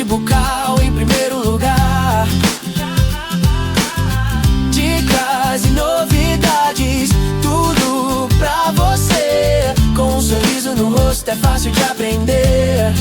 bucal em primeiro lugar. Dicas e novidades, tudo pra você. Com um sorriso no rosto é fácil de aprender.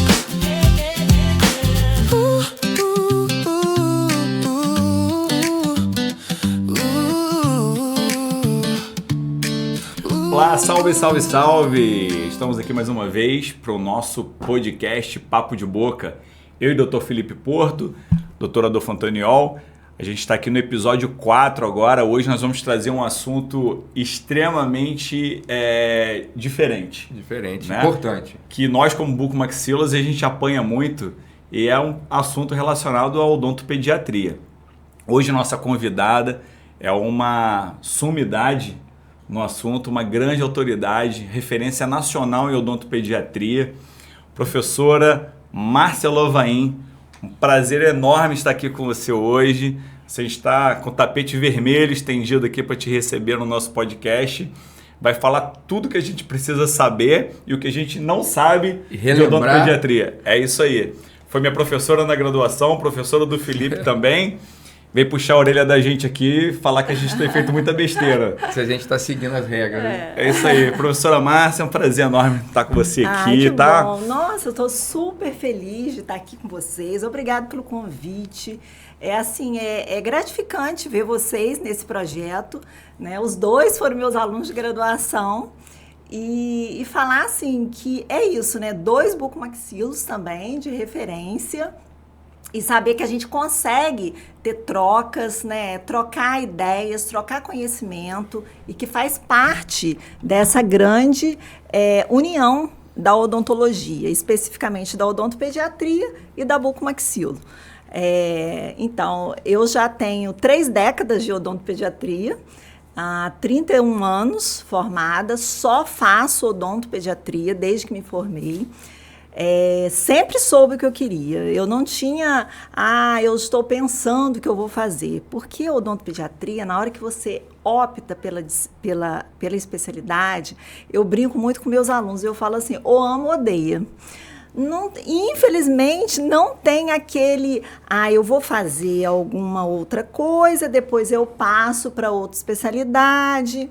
Olá, salve, salve, salve! Estamos aqui mais uma vez para o nosso podcast Papo de Boca. Eu e o Dr. Felipe Porto, Dr. Adolfo Antoniol. A gente está aqui no episódio 4 agora. Hoje nós vamos trazer um assunto extremamente diferente. Diferente, né? Importante. Que nós, como bucomaxilas, a gente apanha muito e é um assunto relacionado à odontopediatria. Hoje nossa convidada é uma sumidade no assunto, uma grande autoridade, referência nacional em odontopediatria, professora Márcia Lovain. Um prazer enorme estar aqui com você hoje. Você está com o tapete vermelho estendido aqui para te receber no nosso podcast. Vai falar tudo que a gente precisa saber e o que a gente não sabe de odontopediatria. É isso aí. Foi minha professora na graduação, professora do Felipe também. Veio puxar a orelha da gente aqui e falar que a gente tem feito muita besteira. Se a gente está seguindo as regras. É isso aí. Professora Márcia, é um prazer enorme estar com você aqui. Que tá? Bom. Nossa, eu estou super feliz de estar aqui com vocês. Obrigada pelo convite. É gratificante ver vocês nesse projeto, né? Os dois foram meus alunos de graduação. E falar assim que é isso, né? 2 bucomaxilos também de referência. E saber que a gente consegue ter trocas, né? Trocar ideias, trocar conhecimento e que faz parte dessa grande união da odontologia, especificamente da odontopediatria e da bucomaxilo. Então, eu já tenho 3 décadas de odontopediatria, há 31 anos formada, só faço odontopediatria desde que me formei. Sempre soube o que eu queria. Eu não tinha, eu estou pensando o que eu vou fazer. Porque a odontopediatria, na hora que você opta pela especialidade, eu brinco muito com meus alunos, eu falo assim, ou amo ou odeia. Não, infelizmente, não tem aquele, eu vou fazer alguma outra coisa, depois eu passo para outra especialidade.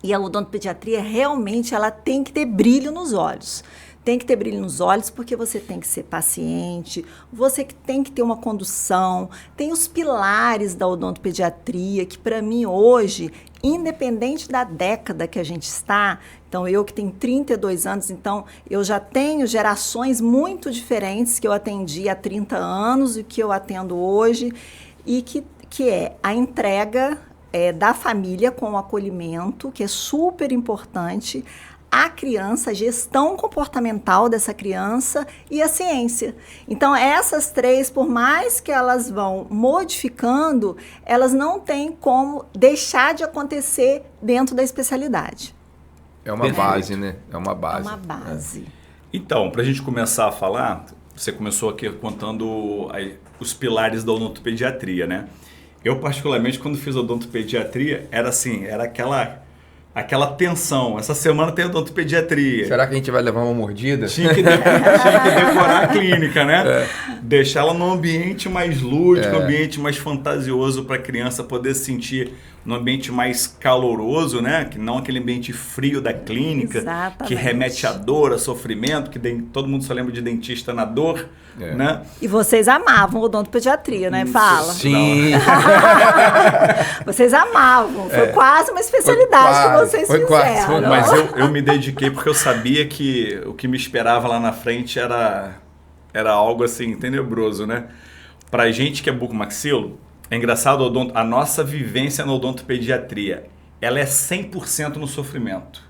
E a odontopediatria, realmente, ela tem que ter brilho nos olhos. Tem que ter brilho nos olhos porque você tem que ser paciente, você tem que ter uma condução, tem os pilares da odontopediatria, que para mim hoje, independente da década que a gente está, então eu que tenho 32 anos, então eu já tenho gerações muito diferentes que eu atendi há 30 anos e que eu atendo hoje, e que é a entrega da família com o acolhimento, que é super importante, a criança, a gestão comportamental dessa criança e a ciência. Então, essas 3, por mais que elas vão modificando, elas não têm como deixar de acontecer dentro da especialidade. É uma base, né? É uma base. É uma base. Então, para a gente começar a falar, você começou aqui contando os pilares da odontopediatria, né? Eu, particularmente, quando fiz odontopediatria, era assim, era aquela tensão. Essa semana tem odontopediatria. Será que a gente vai levar uma mordida? Tinha que decorar a clínica, né? Deixar ela num ambiente mais lúdico, ambiente mais fantasioso para a criança poder se sentir num ambiente mais caloroso, né? Que não aquele ambiente frio da clínica. Exatamente. Que remete à dor, a sofrimento, que todo mundo só lembra de dentista na dor, né? E vocês amavam odontopediatria, né? Fala. Sim. Vocês amavam. Foi quase uma especialidade que vocês fizeram. Quase. Mas eu me dediquei porque eu sabia que o que me esperava lá na frente era algo assim tenebroso, né? Pra gente que é bucomaxilo, é engraçado a nossa vivência na odontopediatria, ela é 100% no sofrimento.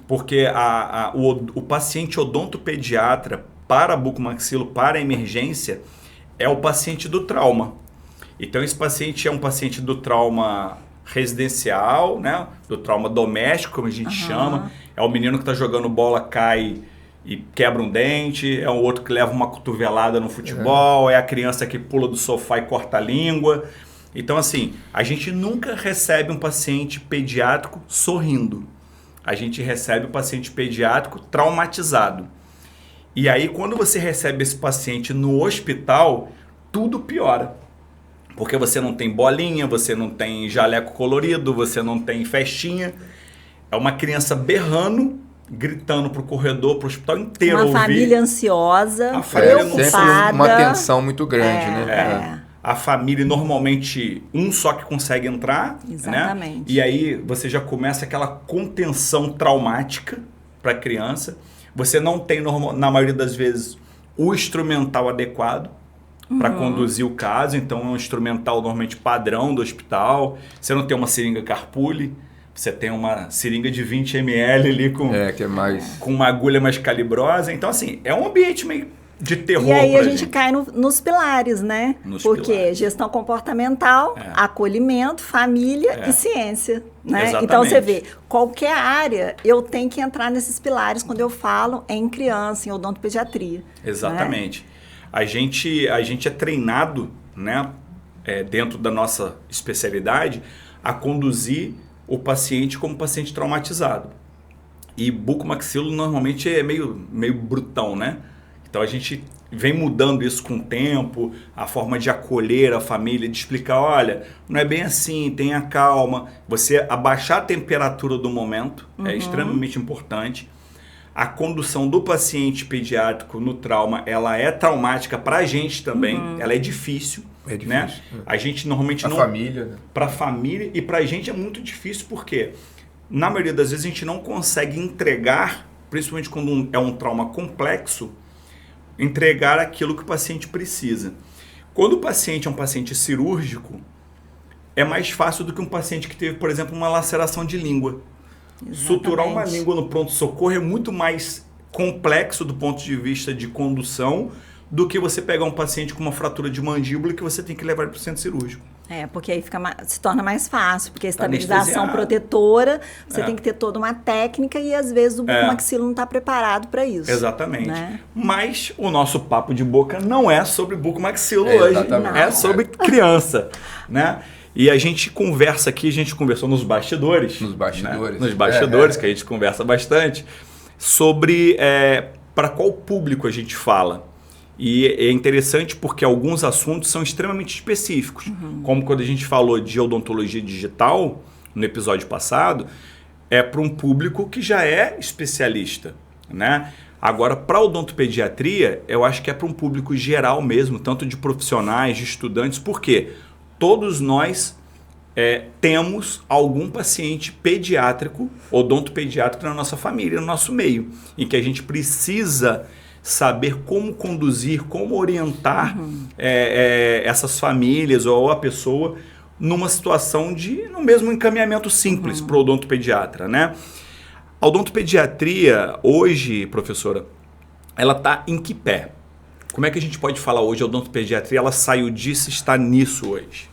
Porque o paciente odontopediatra para bucomaxilo, para a emergência, é o paciente do trauma. Então esse paciente é um paciente do trauma residencial, né? Do trauma doméstico, como a gente chama. É o menino que está jogando bola, cai e quebra um dente, é o outro que leva uma cotovelada no futebol, é a criança que pula do sofá e corta a língua. Então, assim, a gente nunca recebe um paciente pediátrico sorrindo. A gente recebe o paciente pediátrico traumatizado. E aí, quando você recebe esse paciente no hospital, tudo piora. Porque você não tem bolinha, você não tem jaleco colorido, você não tem festinha. É uma criança berrando, gritando pro corredor, pro hospital inteiro ouvir. Uma família ansiosa, A família Sempre preocupada. uma tensão muito grande, né? É. A família, normalmente, um só que consegue entrar. Exatamente. Né? E aí você já começa aquela contenção traumática para a criança. Você não tem, na maioria das vezes, o instrumental adequado para conduzir o caso. Então, é um instrumental normalmente padrão do hospital. Você não tem uma seringa carpule. Você tem uma seringa de 20 ml ali Que é mais... com uma agulha mais calibrosa. Então, assim, é um ambiente meio de terror. E aí pra a gente cai nos pilares, né? Nos Porque pilares. gestão comportamental, acolhimento, família e ciência, né? Exatamente. Então você vê, qualquer área eu tenho que entrar nesses pilares quando eu falo em criança, em odontopediatria. Exatamente. A gente é treinado, né, dentro da nossa especialidade, a conduzir o paciente como paciente traumatizado. E bucomaxilo normalmente é meio brutão, né? Então a gente vem mudando isso com o tempo, a forma de acolher a família, de explicar, olha, não é bem assim, tenha calma. Você abaixar a temperatura do momento é extremamente importante. A condução do paciente pediátrico no trauma, ela é traumática para a gente também, ela é difícil. É difícil. Né? A gente normalmente A não... família, né? Para a família e para a gente é muito difícil porque, na maioria das vezes, a gente não consegue entregar, principalmente quando é um trauma complexo, entregar aquilo que o paciente precisa. Quando o paciente é um paciente cirúrgico, é mais fácil do que um paciente que teve, por exemplo, uma laceração de língua. Exatamente. Suturar uma língua no pronto-socorro é muito mais complexo do ponto de vista de condução do que você pegar um paciente com uma fratura de mandíbula que você tem que levar para o centro cirúrgico. Porque aí se torna mais fácil, porque a estabilização anestesiado. protetora, você tem que ter toda uma técnica e às vezes o bucomaxilo não está preparado para isso. Exatamente. Né? Mas o nosso papo de boca não é sobre bucomaxilo É, hoje, exatamente. é sobre criança, né? E a gente conversa aqui, a gente conversou nos bastidores. Nos bastidores. Né? Nos bastidores, que a gente conversa bastante, sobre para qual público a gente fala. E é interessante porque alguns assuntos são extremamente específicos. Como quando a gente falou de odontologia digital, no episódio passado, é para um público que já é especialista, né? Agora, para odontopediatria, eu acho que é para um público geral mesmo, tanto de profissionais, de estudantes, porque todos nós temos algum paciente pediátrico, odontopediátrico na nossa família, no nosso meio, em que a gente precisa saber como conduzir, como orientar essas famílias ou a pessoa numa situação no mesmo encaminhamento simples para o odontopediatra, né? A odontopediatria hoje, professora, ela está em que pé? Como é que a gente pode falar hoje a odontopediatria, ela saiu disso e está nisso hoje?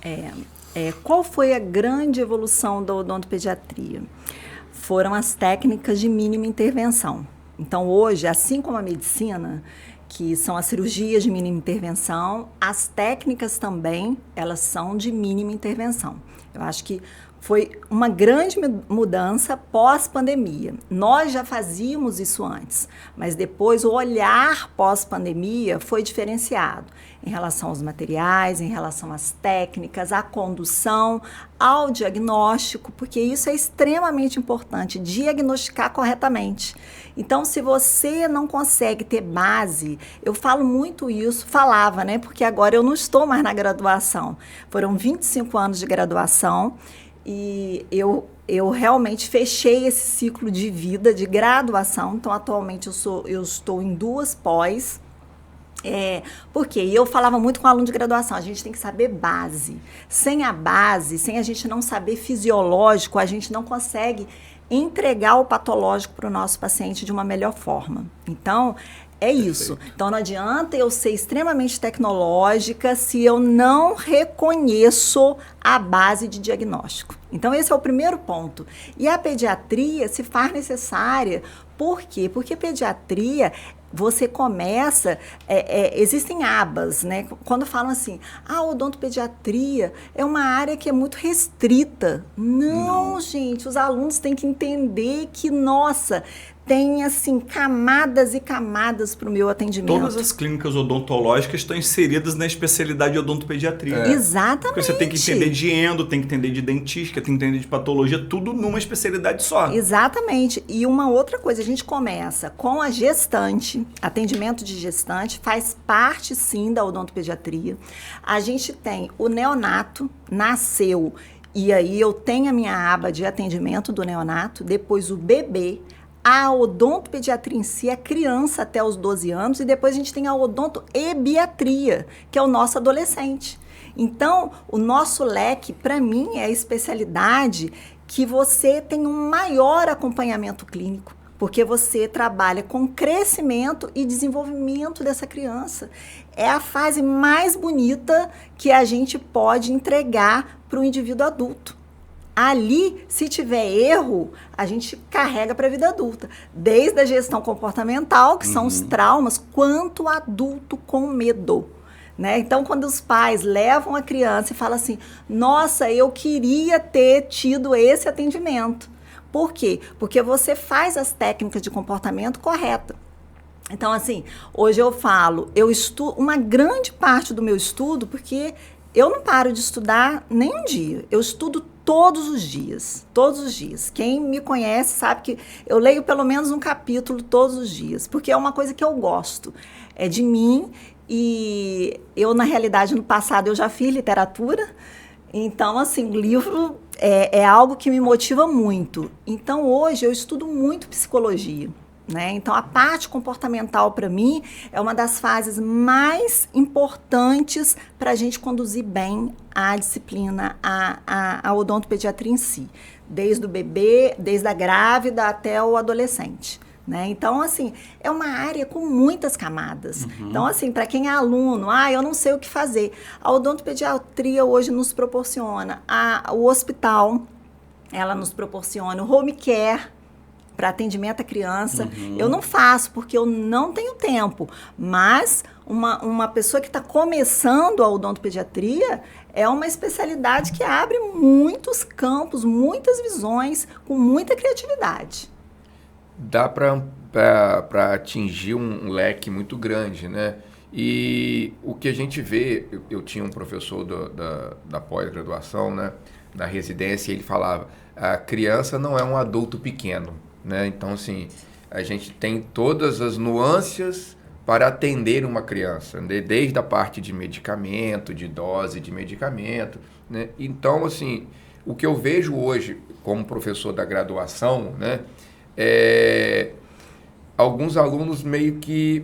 Qual foi a grande evolução da odontopediatria? Foram as técnicas de mínima intervenção. Então, hoje, assim como a medicina, que são as cirurgias de mínima intervenção, as técnicas também, elas são de mínima intervenção. Eu acho que foi uma grande mudança pós-pandemia. Nós já fazíamos isso antes, mas depois o olhar pós-pandemia foi diferenciado em relação aos materiais, em relação às técnicas, à condução, ao diagnóstico, porque isso é extremamente importante, diagnosticar corretamente. Então, se você não consegue ter base, eu falo muito isso, falava, né? Porque agora eu não estou mais na graduação. Foram 25 anos de graduação e eu realmente fechei esse ciclo de vida, de graduação. Então, atualmente eu estou em 2 pós. Por quê? E eu falava muito com aluno de graduação, a gente tem que saber base. Sem a base, sem a gente não saber fisiológico, a gente não consegue entregar o patológico para o nosso paciente de uma melhor forma. Então, é isso. Então, não adianta eu ser extremamente tecnológica se eu não reconheço a base de diagnóstico. Então, esse é o primeiro ponto. E a pediatria se faz necessária. Por quê? Porque pediatria, você começa, existem abas, né? Quando falam assim, odontopediatria é uma área que é muito restrita. Não, gente, os alunos têm que entender que, nossa, tem, assim, camadas e camadas para o meu atendimento. Todas as clínicas odontológicas estão inseridas na especialidade de odontopediatria. Exatamente. Porque você tem que entender de endo, tem que entender de dentística, tem que entender de patologia, tudo numa especialidade só. Exatamente. E uma outra coisa, a gente começa com a gestante, atendimento de gestante, faz parte, sim, da odontopediatria. A gente tem o neonato, nasceu, e aí eu tenho a minha aba de atendimento do neonato, depois o bebê, a odontopediatria em si é criança até os 12 anos e depois a gente tem a odontoebiatria, que é o nosso adolescente. Então, o nosso leque, para mim, é a especialidade que você tem um maior acompanhamento clínico, porque você trabalha com crescimento e desenvolvimento dessa criança. É a fase mais bonita que a gente pode entregar para o indivíduo adulto. Ali, se tiver erro, a gente carrega para a vida adulta. Desde a gestão comportamental, que são os traumas, quanto o adulto com medo. Né? Então, quando os pais levam a criança e falam assim, nossa, eu queria ter tido esse atendimento. Por quê? Porque você faz as técnicas de comportamento corretas. Então, assim, hoje eu falo, eu estudo uma grande parte do meu estudo, porque eu não paro de estudar nem um dia. Eu estudo todos os dias, todos os dias. Quem me conhece sabe que eu leio pelo menos um capítulo todos os dias, porque é uma coisa que eu gosto, é de mim, e eu, na realidade, no passado eu já fiz literatura, então, assim, o livro é algo que me motiva muito. Então, hoje eu estudo muito psicologia. Né? Então, a parte comportamental, para mim, é uma das fases mais importantes para a gente conduzir bem a disciplina, a odontopediatria em si. Desde o bebê, desde a grávida até o adolescente. Né? Então, assim, é uma área com muitas camadas. Então, assim, para quem é aluno, eu não sei o que fazer. A odontopediatria hoje nos proporciona, o hospital, ela nos proporciona o home care, para atendimento à criança. Eu não faço, porque eu não tenho tempo. Mas uma pessoa que está começando a odontopediatria é uma especialidade que abre muitos campos, muitas visões, com muita criatividade. Dá para atingir um leque muito grande, né? E o que a gente vê, eu tinha um professor da pós-graduação, né, da residência, e ele falava, a criança não é um adulto pequeno. Né? Então, assim, a gente tem todas as nuances para atender uma criança, né? Desde a parte de medicamento, de dose de medicamento. Né? Então, assim, o que eu vejo hoje como professor da graduação, né, alguns alunos meio que,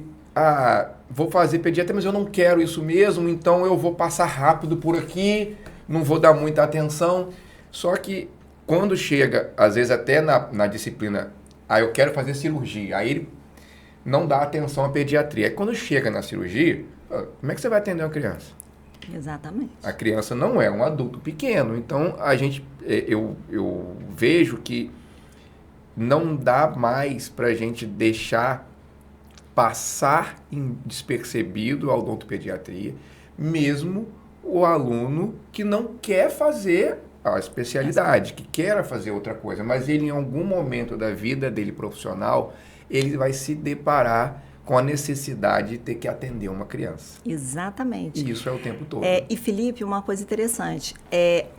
vou fazer pediatria, mas eu não quero isso mesmo, então eu vou passar rápido por aqui, não vou dar muita atenção. Só que quando chega, às vezes até na disciplina, eu quero fazer cirurgia, aí ele não dá atenção à pediatria. Aí quando chega na cirurgia, como é que você vai atender uma criança? Exatamente. A criança não é um adulto pequeno, então eu vejo que não dá mais para a gente deixar passar despercebido a odontopediatria, mesmo o aluno que não quer fazer a especialidade, que queira fazer outra coisa, mas ele em algum momento da vida dele profissional, ele vai se deparar com a necessidade de ter que atender uma criança. Exatamente. E isso é o tempo todo. E Felipe, uma coisa interessante,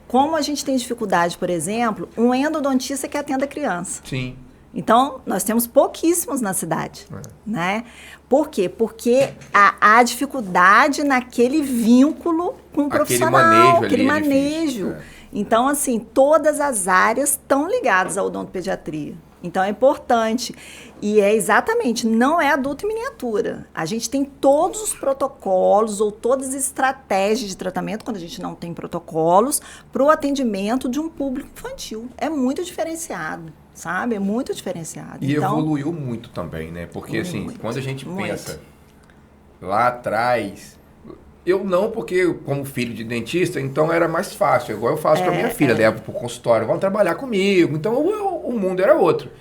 como a gente tem dificuldade, por exemplo, um endodontista que atenda a criança. Sim. Então, nós temos pouquíssimos na cidade, né? Por quê? Porque há dificuldade naquele vínculo com o profissional, aquele manejo. Então, assim, todas as áreas estão ligadas à odontopediatria. Então, é importante. E é exatamente, não é adulto em miniatura. A gente tem todos os protocolos ou todas as estratégias de tratamento, quando a gente não tem protocolos, para o atendimento de um público infantil. É muito diferenciado, sabe? É muito diferenciado. E então, evoluiu muito também, né? Porque, assim, quando a gente pensa lá atrás... Eu não, porque como filho de dentista, então era mais fácil. Igual eu faço com a minha filha, levo para o consultório, vão trabalhar comigo. Então o mundo era outro.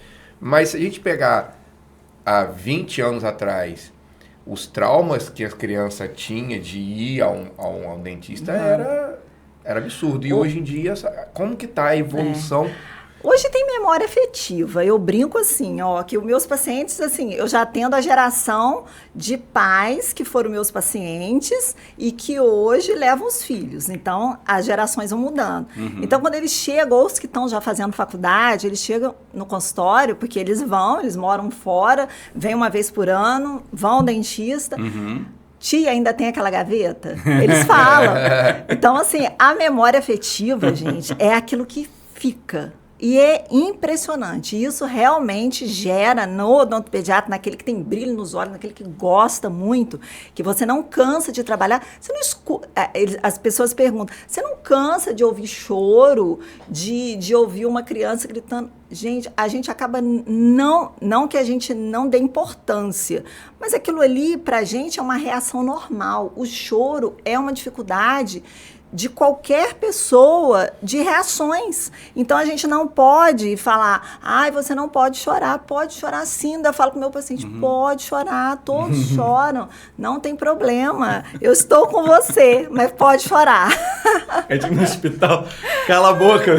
Mas se a gente pegar há 20 anos atrás, os traumas que as crianças tinham de ir a um dentista era absurdo. E hoje em dia, como que está a evolução Hoje tem memória afetiva. Eu brinco assim, ó, que os meus pacientes, assim, eu já atendo a geração de pais que foram meus pacientes e que hoje levam os filhos. Então, as gerações vão mudando. Então, quando eles chegam, ou os que estão já fazendo faculdade, eles chegam no consultório, porque eles moram fora, vêm uma vez por ano, vão ao dentista. Tia, ainda tem aquela gaveta? Eles falam. Então, assim, a memória afetiva, gente, é aquilo que fica. E é impressionante. Isso realmente gera no odontopediatra, naquele que tem brilho nos olhos, naquele que gosta muito, que você não cansa de trabalhar. Você não escuta, as pessoas perguntam, você não cansa de ouvir choro, de ouvir uma criança gritando? Gente, a gente acaba, não que a gente não dê importância, mas aquilo ali, pra gente, é uma reação normal. O choro é uma dificuldade de qualquer pessoa, de reações. Então, a gente não pode falar, você não pode chorar. Pode chorar sim. Ainda falo com o meu paciente, pode chorar, todos choram, não tem problema. Eu estou com você, mas pode chorar. É tipo no hospital, cala a boca,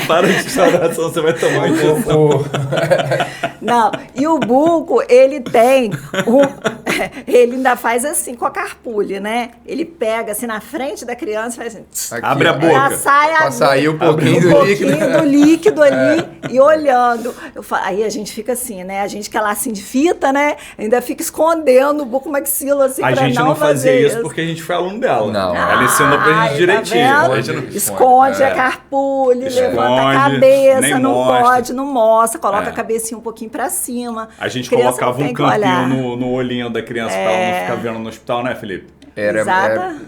para de chorar, senão você vai tomar injeção. Não, e o buco, ele tem ele ainda faz assim com a carpulha, né? Ele pega assim na frente da criança e faz assim... Aqui, abre a boca. Já sai pra sair um pouquinho do líquido ali e olhando. Aí a gente fica assim, né? A gente que é lacinho de fita, né? Ainda fica escondendo o buco maxilo assim pra não fazer. A gente não fazia isso porque a gente foi aluno dela. Não. Ela ensinou pra gente direitinho. Esconde a carpulha, levanta a cabeça, não pode, não mostra, coloca a cabecinha um pouquinho pra cima. A gente colocava um campinho no olhinho da criança pra ela não ficar vendo no hospital, né, Felipe?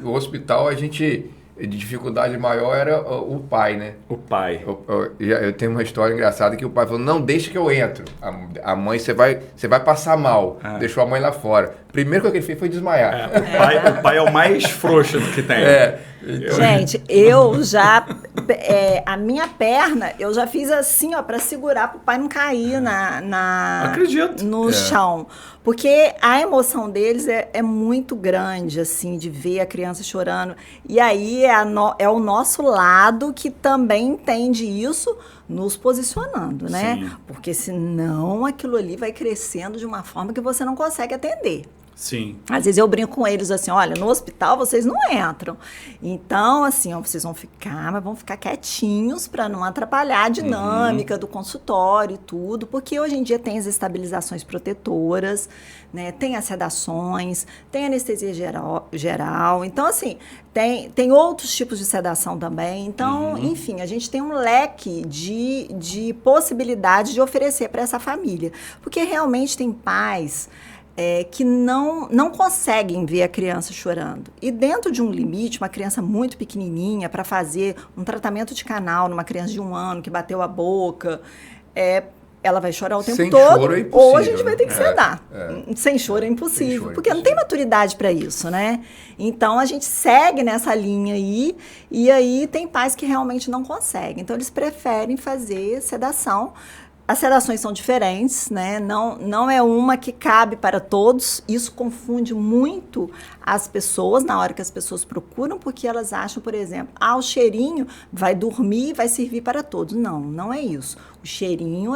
O hospital, a gente... A dificuldade maior era o pai, né? O pai. Eu tenho uma história engraçada que o pai falou, não, deixa que eu entro. A mãe, você vai passar mal. Deixou a mãe lá fora. Primeiro que ele fez foi desmaiar. O pai é o mais frouxo que tem. Gente, eu já... a minha perna, eu já fiz assim, ó, pra segurar pro pai não cair no chão. Porque a emoção deles é muito grande, assim, de ver a criança chorando. E aí é o nosso lado que também entende isso, nos posicionando, né? Sim. Porque senão aquilo ali vai crescendo de uma forma que você não consegue atender. Sim. Às vezes eu brinco com eles assim, olha, no hospital vocês não entram. Então, assim, ó, vocês vão ficar, mas vão ficar quietinhos para não atrapalhar a dinâmica do consultório e tudo, porque hoje em dia tem as estabilizações protetoras, né? Tem as sedações, tem anestesia geral. Então, assim, tem outros tipos de sedação também. Então, enfim, a gente tem um leque de possibilidades de oferecer para essa família. Porque realmente tem pais... que não conseguem ver a criança chorando. E dentro de um limite, uma criança muito pequenininha, para fazer um tratamento de canal numa criança de 1 ano que bateu a boca, ela vai chorar o tempo Sem todo. Choro é impossível, ou a gente vai ter que sedar. Sem choro é impossível. Porque não tem maturidade para isso, né? Então, a gente segue nessa linha aí, e aí tem pais que realmente não conseguem. Então, eles preferem fazer sedação. As sedações são diferentes, né? Não é uma que cabe para todos. Isso confunde muito as pessoas na hora que as pessoas procuram, porque elas acham, por exemplo, o cheirinho vai dormir e vai servir para todos. Não é isso. O cheirinho,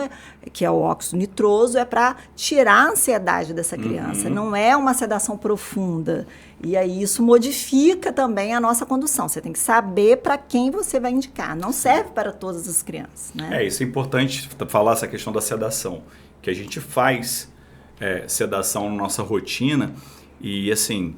que é o óxido nitroso, é para tirar a ansiedade dessa criança. Não é uma sedação profunda. E aí isso modifica também a nossa condução. Você tem que saber para quem você vai indicar. Não serve para todas as crianças, né? Isso é importante falar essa questão da sedação. Que a gente faz sedação na nossa rotina e, assim,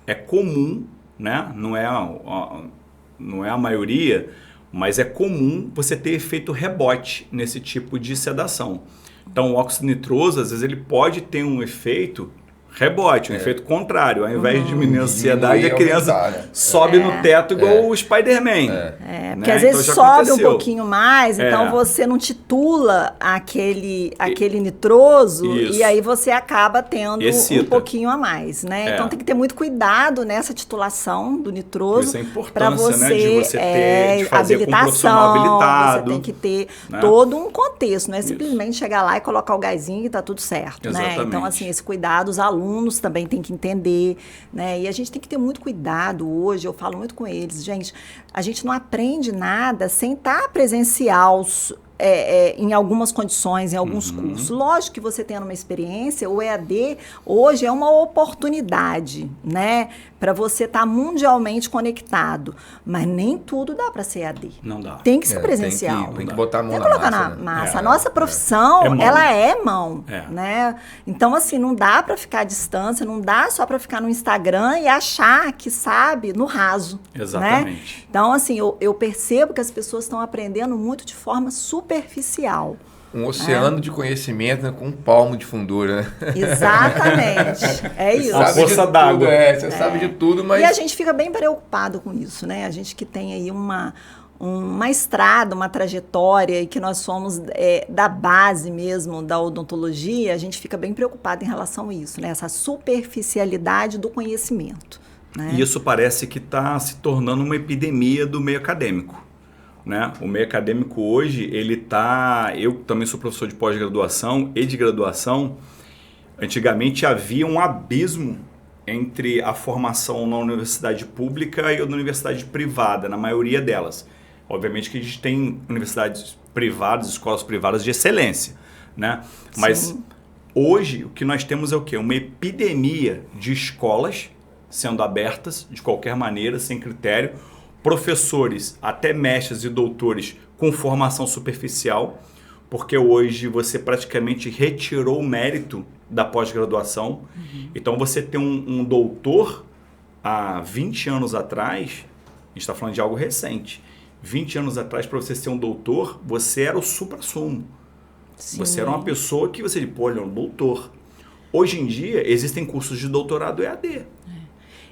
é comum, né? Não é a maioria, mas é comum você ter efeito rebote nesse tipo de sedação. Então, o óxido nitroso, às vezes, ele pode ter um efeito rebote, um efeito contrário. Ao invés de diminuir a ansiedade, a criança sobe no teto igual o Spider-Man. Porque às vezes sobe um pouquinho mais, então você não titula aquele nitroso e aí você acaba tendo um pouquinho a mais, né? Então tem que ter muito cuidado nessa titulação do nitroso para você, de você ter, de fazer habilitação, com habilitado. Você tem que ter todo um contexto, não é simplesmente chegar lá e colocar o gásinho e tá tudo certo, né? Então, assim, esse cuidado, os alunos alunos também têm que entender, né? E a gente tem que ter muito cuidado hoje, eu falo muito com eles, gente, a gente não aprende nada sem estar presencial, em algumas condições, em alguns cursos. Lógico que você tendo uma experiência, o EAD hoje é uma oportunidade, né, para você estar mundialmente conectado, mas nem tudo dá para ser EAD. Não dá. Tem que ser presencial. Tem que botar a mão Tem na que colocar massa, na né? massa. A nossa profissão, É mão. ela é mão, É. né? Então, assim, não dá para ficar à distância, não dá só para ficar no Instagram e achar que sabe no raso. Exatamente. Né? Então, assim, eu percebo que as pessoas estão aprendendo muito de forma superficial. Um oceano de conhecimento, né, com um palmo de fundura, né? Exatamente. É isso. Uma Sabe de poça tudo, d'água. Você sabe de tudo, mas... E a gente fica bem preocupado com isso, né? A gente que tem aí uma estrada, uma trajetória, e que nós somos da base mesmo da odontologia, a gente fica bem preocupado em relação a isso, né? Essa superficialidade do conhecimento. Né? E isso parece que está se tornando uma epidemia do meio acadêmico. Né? O meio acadêmico hoje, eu também sou professor de pós-graduação e de graduação, antigamente havia um abismo entre a formação na universidade pública e na universidade privada, na maioria delas. Obviamente que a gente tem universidades privadas, escolas privadas de excelência, né? Mas Sim. hoje o que nós temos é o quê? Uma epidemia de escolas sendo abertas de qualquer maneira, sem critério, professores, até mestres e doutores com formação superficial, porque hoje você praticamente retirou o mérito da pós-graduação. Então você tem um doutor há 20 anos atrás, a gente está falando de algo recente, 20 anos atrás, para você ser um doutor, você era o supra-sumo. Sim. Você era uma pessoa que você, olha, um doutor. Hoje em dia, existem cursos de doutorado EAD.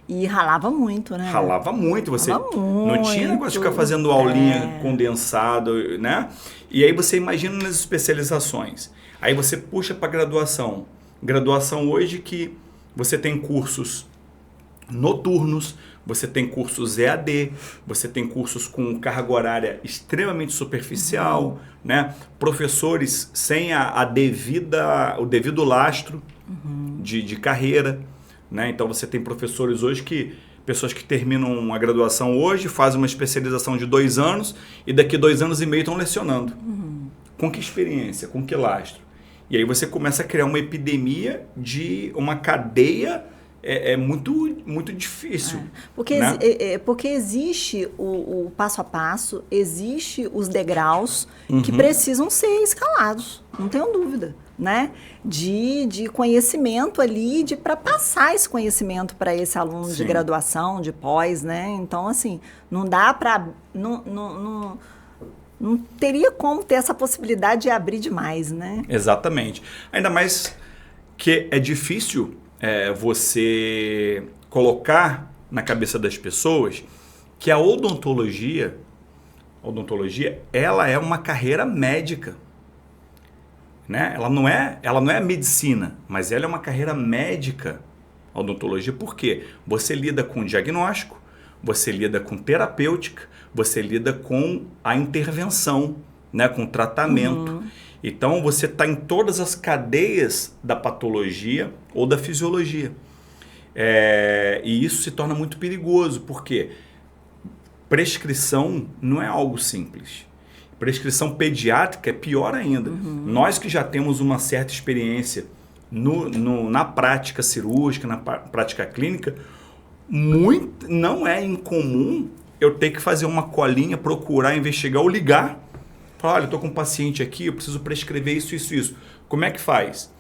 E ralava muito, né? Ralava muito, você Ralava não tinha negócio de ficar fazendo aulinha condensado, né? E aí você imagina nas especializações. Aí você puxa para graduação. Graduação hoje que você tem cursos noturnos, você tem cursos EAD, você tem cursos com carga horária extremamente superficial, né? Professores sem o devido lastro de carreira. Né? Então você tem professores hoje pessoas que terminam a graduação hoje, fazem uma especialização de 2 anos e daqui 2 anos e meio estão lecionando. Com que experiência? Com que lastro? E aí você começa a criar uma epidemia de uma cadeia muito, muito difícil. Porque, né? Porque existe o passo a passo, existe os degraus que precisam ser escalados, não tenho dúvida. Né? De conhecimento ali, para passar esse conhecimento para esse aluno de graduação, de pós, né? Então, assim, não dá para... Não teria como ter essa possibilidade de abrir demais, né? Exatamente. Ainda mais que é difícil você colocar na cabeça das pessoas que a odontologia, ela é uma carreira médica. Né? Ela não é a medicina, mas ela é uma carreira médica, a odontologia. Por quê? Você lida com diagnóstico, você lida com terapêutica, você lida com a intervenção, né? Com tratamento. Então, você está em todas as cadeias da patologia ou da fisiologia. E isso se torna muito perigoso, porque prescrição não é algo simples. Prescrição pediátrica é pior ainda. Nós que já temos uma certa experiência na prática cirúrgica, na prática clínica, não é incomum eu ter que fazer uma colinha, procurar, investigar ou ligar. Falar, olha, eu estou com um paciente aqui, eu preciso prescrever isso. Como é que faz?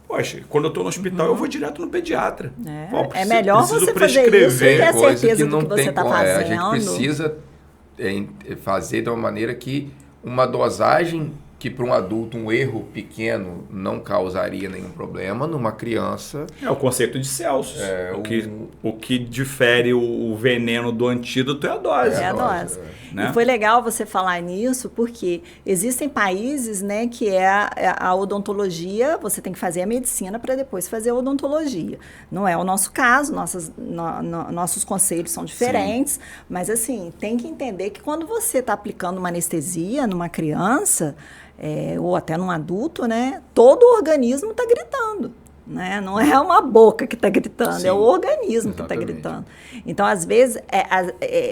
Poxa, quando eu estou no hospital, eu vou direto no pediatra. É melhor você fazer isso e ter certeza do que você está fazendo. A gente precisa fazer de uma maneira que uma dosagem que para um adulto um erro pequeno não causaria nenhum problema, numa criança... É o conceito de Celsius. O que difere o veneno do antídoto é a dose. É a dose. Né? E foi legal você falar nisso, porque existem países, né, que a odontologia, você tem que fazer a medicina para depois fazer a odontologia. Não é o nosso caso, nossos conselhos são diferentes, mas assim, tem que entender que quando você está aplicando uma anestesia numa criança... ou até num adulto, né? Todo o organismo está gritando. né? Não é uma boca que está gritando, Sim, é o organismo que está exatamente. gritando. Então, às vezes,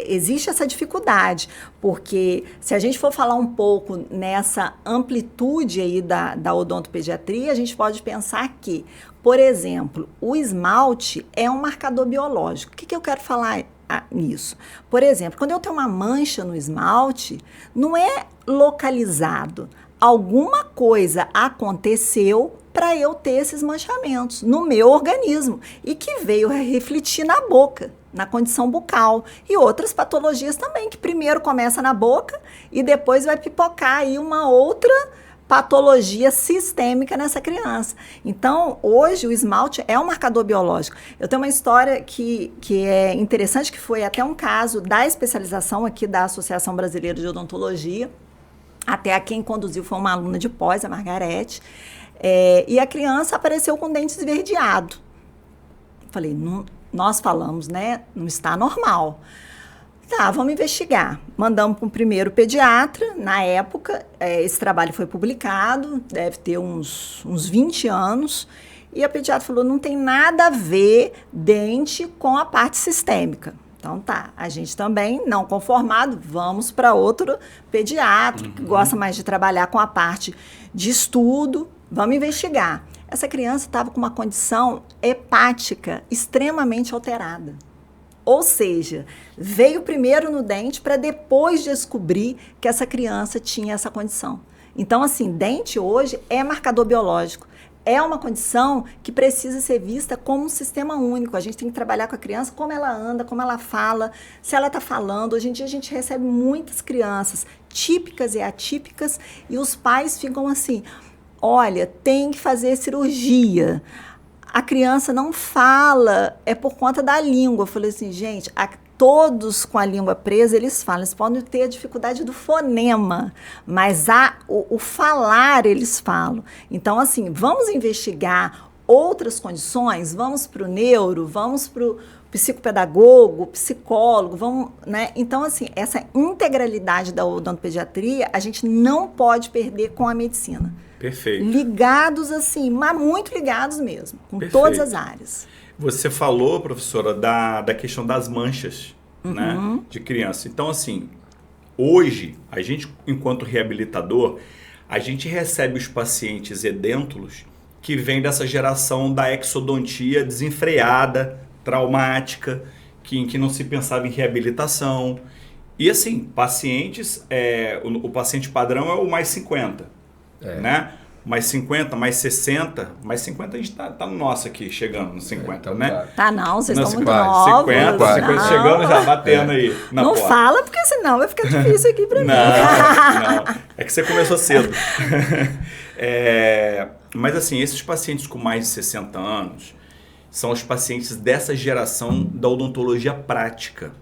existe essa dificuldade, porque se a gente for falar um pouco nessa amplitude aí da odontopediatria, a gente pode pensar que, por exemplo, o esmalte é um marcador biológico. O que eu quero falar nisso? Por exemplo, quando eu tenho uma mancha no esmalte, não é localizado. Alguma coisa aconteceu para eu ter esses manchamentos no meu organismo e que veio refletir na boca, na condição bucal e outras patologias também, que primeiro começa na boca e depois vai pipocar aí uma outra patologia sistêmica nessa criança. Então, hoje o esmalte é um marcador biológico. Eu tenho uma história que é interessante, que foi até um caso da especialização aqui da Associação Brasileira de Odontologia. Até a quem conduziu foi uma aluna de pós, a Margarete. E a criança apareceu com dente esverdeado. Falei, nós falamos, né? Não está normal. Tá, vamos investigar. Mandamos para o primeiro pediatra. Na época, esse trabalho foi publicado, deve ter uns 20 anos. E a pediatra falou, não tem nada a ver dente com a parte sistêmica. Então tá, a gente também, não conformado, vamos para outro pediatra, que gosta mais de trabalhar com a parte de estudo, vamos investigar. Essa criança estava com uma condição hepática extremamente alterada. Ou seja, veio primeiro no dente para depois descobrir que essa criança tinha essa condição. Então, assim, dente hoje é marcador biológico. É uma condição que precisa ser vista como um sistema único. A gente tem que trabalhar com a criança, como ela anda, como ela fala, se ela está falando. Hoje em dia a gente recebe muitas crianças típicas e atípicas e os pais ficam assim, olha, tem que fazer cirurgia. A criança não fala, é por conta da língua. Eu falei assim, gente, todos com a língua presa, eles falam. Eles podem ter a dificuldade do fonema, mas o falar eles falam. Então, assim, vamos investigar outras condições, vamos para o neuro, vamos para o psicopedagogo, psicólogo, vamos, né? Então, assim, essa integralidade da odontopediatria, a gente não pode perder com a medicina. Perfeito. Ligados, assim, mas muito ligados mesmo, com Perfeito. todas as áreas. Você falou, professora, da questão das manchas, né, de criança. Então, assim, hoje, a gente, enquanto reabilitador, a gente recebe os pacientes edêntulos que vêm dessa geração da exodontia desenfreada, traumática, em que não se pensava em reabilitação. E, assim, pacientes, o paciente padrão é o mais 50, né? Mais 50, mais 60, mais 50 a gente tá no nosso aqui, chegando nos 50, né? Tá não, vocês estão muito quase, novos. 50 chegando já batendo aí na Não porta. fala, porque senão vai ficar difícil aqui pra mim. Não. É que você começou cedo. Mas assim, esses pacientes com mais de 60 anos são os pacientes dessa geração da odontologia prática.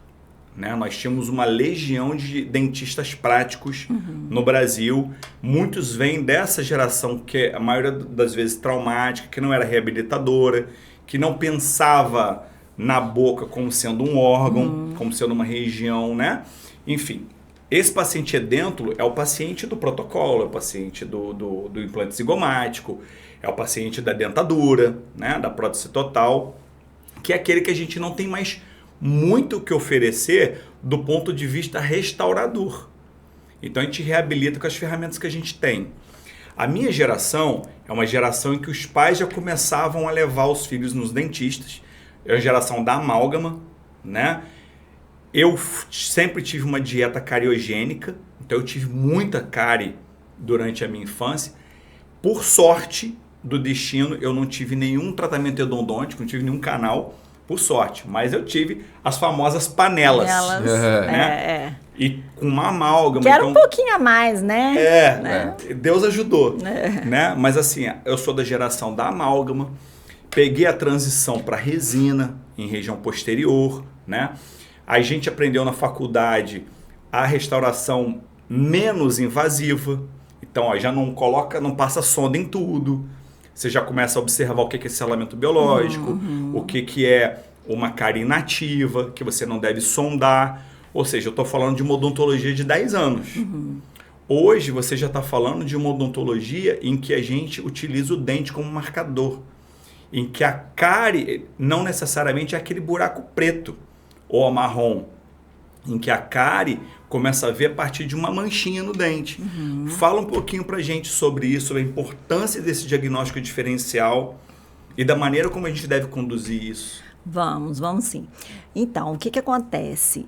Né? Nós tínhamos uma legião de dentistas práticos no Brasil. Muitos vêm dessa geração que a maioria das vezes traumática, que não era reabilitadora, que não pensava na boca como sendo um órgão, como sendo uma região, né? Enfim, esse paciente edêntulo é o paciente do protocolo, é o paciente do implante zigomático, é o paciente da dentadura, né? Da prótese total, que é aquele que a gente não tem mais muito o que oferecer do ponto de vista restaurador. Então a gente reabilita com as ferramentas que a gente tem. A minha geração é uma geração em que os pais já começavam a levar os filhos nos dentistas. É a geração da amálgama, né? Eu sempre tive uma dieta cariogênica, então eu tive muita cárie durante a minha infância. Por sorte do destino, eu não tive nenhum tratamento endodôntico, não tive nenhum canal. Por sorte, mas eu tive as famosas panelas, né? E com uma amálgama. Que era um pouquinho a mais, né? Deus ajudou, né? Mas assim, eu sou da geração da amálgama, peguei a transição para resina em região posterior, né? A gente aprendeu na faculdade a restauração menos invasiva, então ó, já não passa sonda em tudo. Você já começa a observar o que é selamento biológico, o que é uma cárie inativa, que você não deve sondar. Ou seja, eu estou falando de uma odontologia de 10 anos. Hoje você já está falando de uma odontologia em que a gente utiliza o dente como marcador. em que a cárie não necessariamente é aquele buraco preto ou marrom, em que a cárie começa a ver a partir de uma manchinha no dente. Fala um pouquinho pra gente sobre isso, sobre a importância desse diagnóstico diferencial e da maneira como a gente deve conduzir isso. Vamos sim. Então, o que acontece?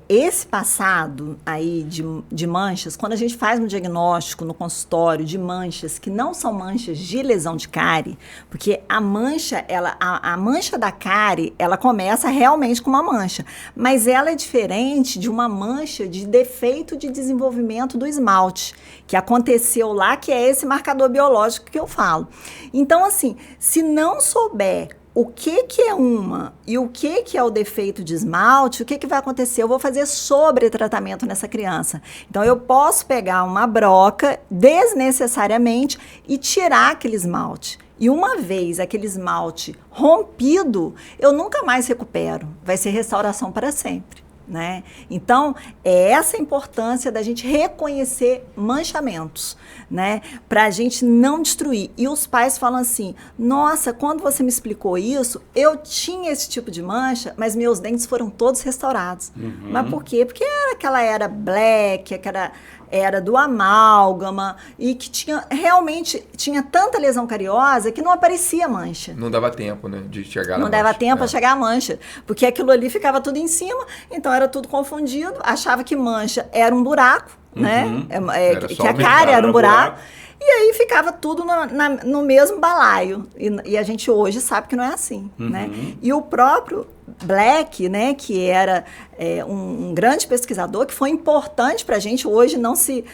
Esse passado aí de manchas, quando a gente faz um diagnóstico no consultório de manchas que não são manchas de lesão de cárie, porque a mancha, a mancha da cárie, ela começa realmente com uma mancha, mas ela é diferente de uma mancha de defeito de desenvolvimento do esmalte, que aconteceu lá, que é esse marcador biológico que eu falo. Então, assim, se não souber o que é uma e o que é o defeito de esmalte, o que vai acontecer? Eu vou fazer sobretratamento nessa criança. Então, eu posso pegar uma broca desnecessariamente e tirar aquele esmalte. E uma vez aquele esmalte rompido, eu nunca mais recupero. Vai ser restauração para sempre. Né? Então, é essa a importância da gente reconhecer manchamentos, né? Para a gente não destruir. E os pais falam assim, nossa, quando você me explicou isso, eu tinha esse tipo de mancha, mas meus dentes foram todos restaurados. Mas por quê? Porque era aquela era black, aquela era do amálgama, e que realmente tinha tanta lesão cariosa que não aparecia mancha. Não dava tempo, né, de chegar na mancha. Não dava tempo a chegar a mancha, porque aquilo ali ficava tudo em cima, então era tudo confundido, achava que mancha era um buraco, né? Que a cárie era um buraco. E aí ficava tudo no mesmo balaio. E a gente hoje sabe que não é assim, né? E o próprio Black, né, que era um grande pesquisador, que foi importante para a gente, hoje não se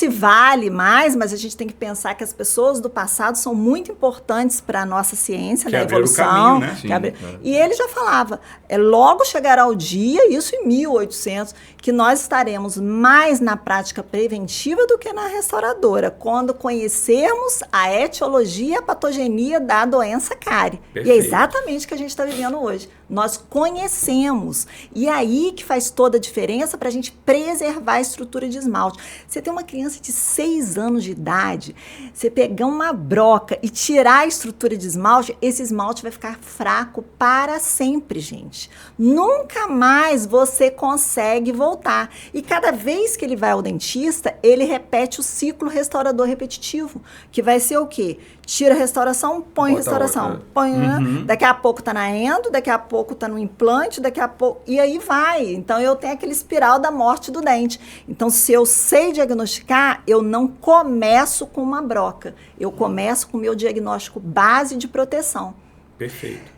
vale mais, mas a gente tem que pensar que as pessoas do passado são muito importantes para a nossa ciência, da evolução. O caminho, né? E ele já falava, logo chegará o dia, isso em 1800, que nós estaremos mais na prática preventiva do que na restauradora, quando conhecermos a etiologia e a patogenia da doença cárie. E é exatamente o que a gente está vivendo hoje. Nós conhecemos. E é aí que faz toda a diferença para a gente preservar a estrutura de esmalte. Você tem uma criança de 6 anos de idade, você pegar uma broca e tirar a estrutura de esmalte, esse esmalte vai ficar fraco para sempre, gente. Nunca mais você consegue voltar. E cada vez que ele vai ao dentista, ele repete o ciclo restaurador repetitivo, que vai ser o quê? Tira a restauração, põe a restauração. Põe, daqui a pouco tá na endo, daqui a pouco tá no implante, daqui a pouco... E aí vai. Então, eu tenho aquele espiral da morte do dente. Então, se eu sei diagnosticar, eu não começo com uma broca. Eu começo com o meu diagnóstico base de proteção. Perfeito.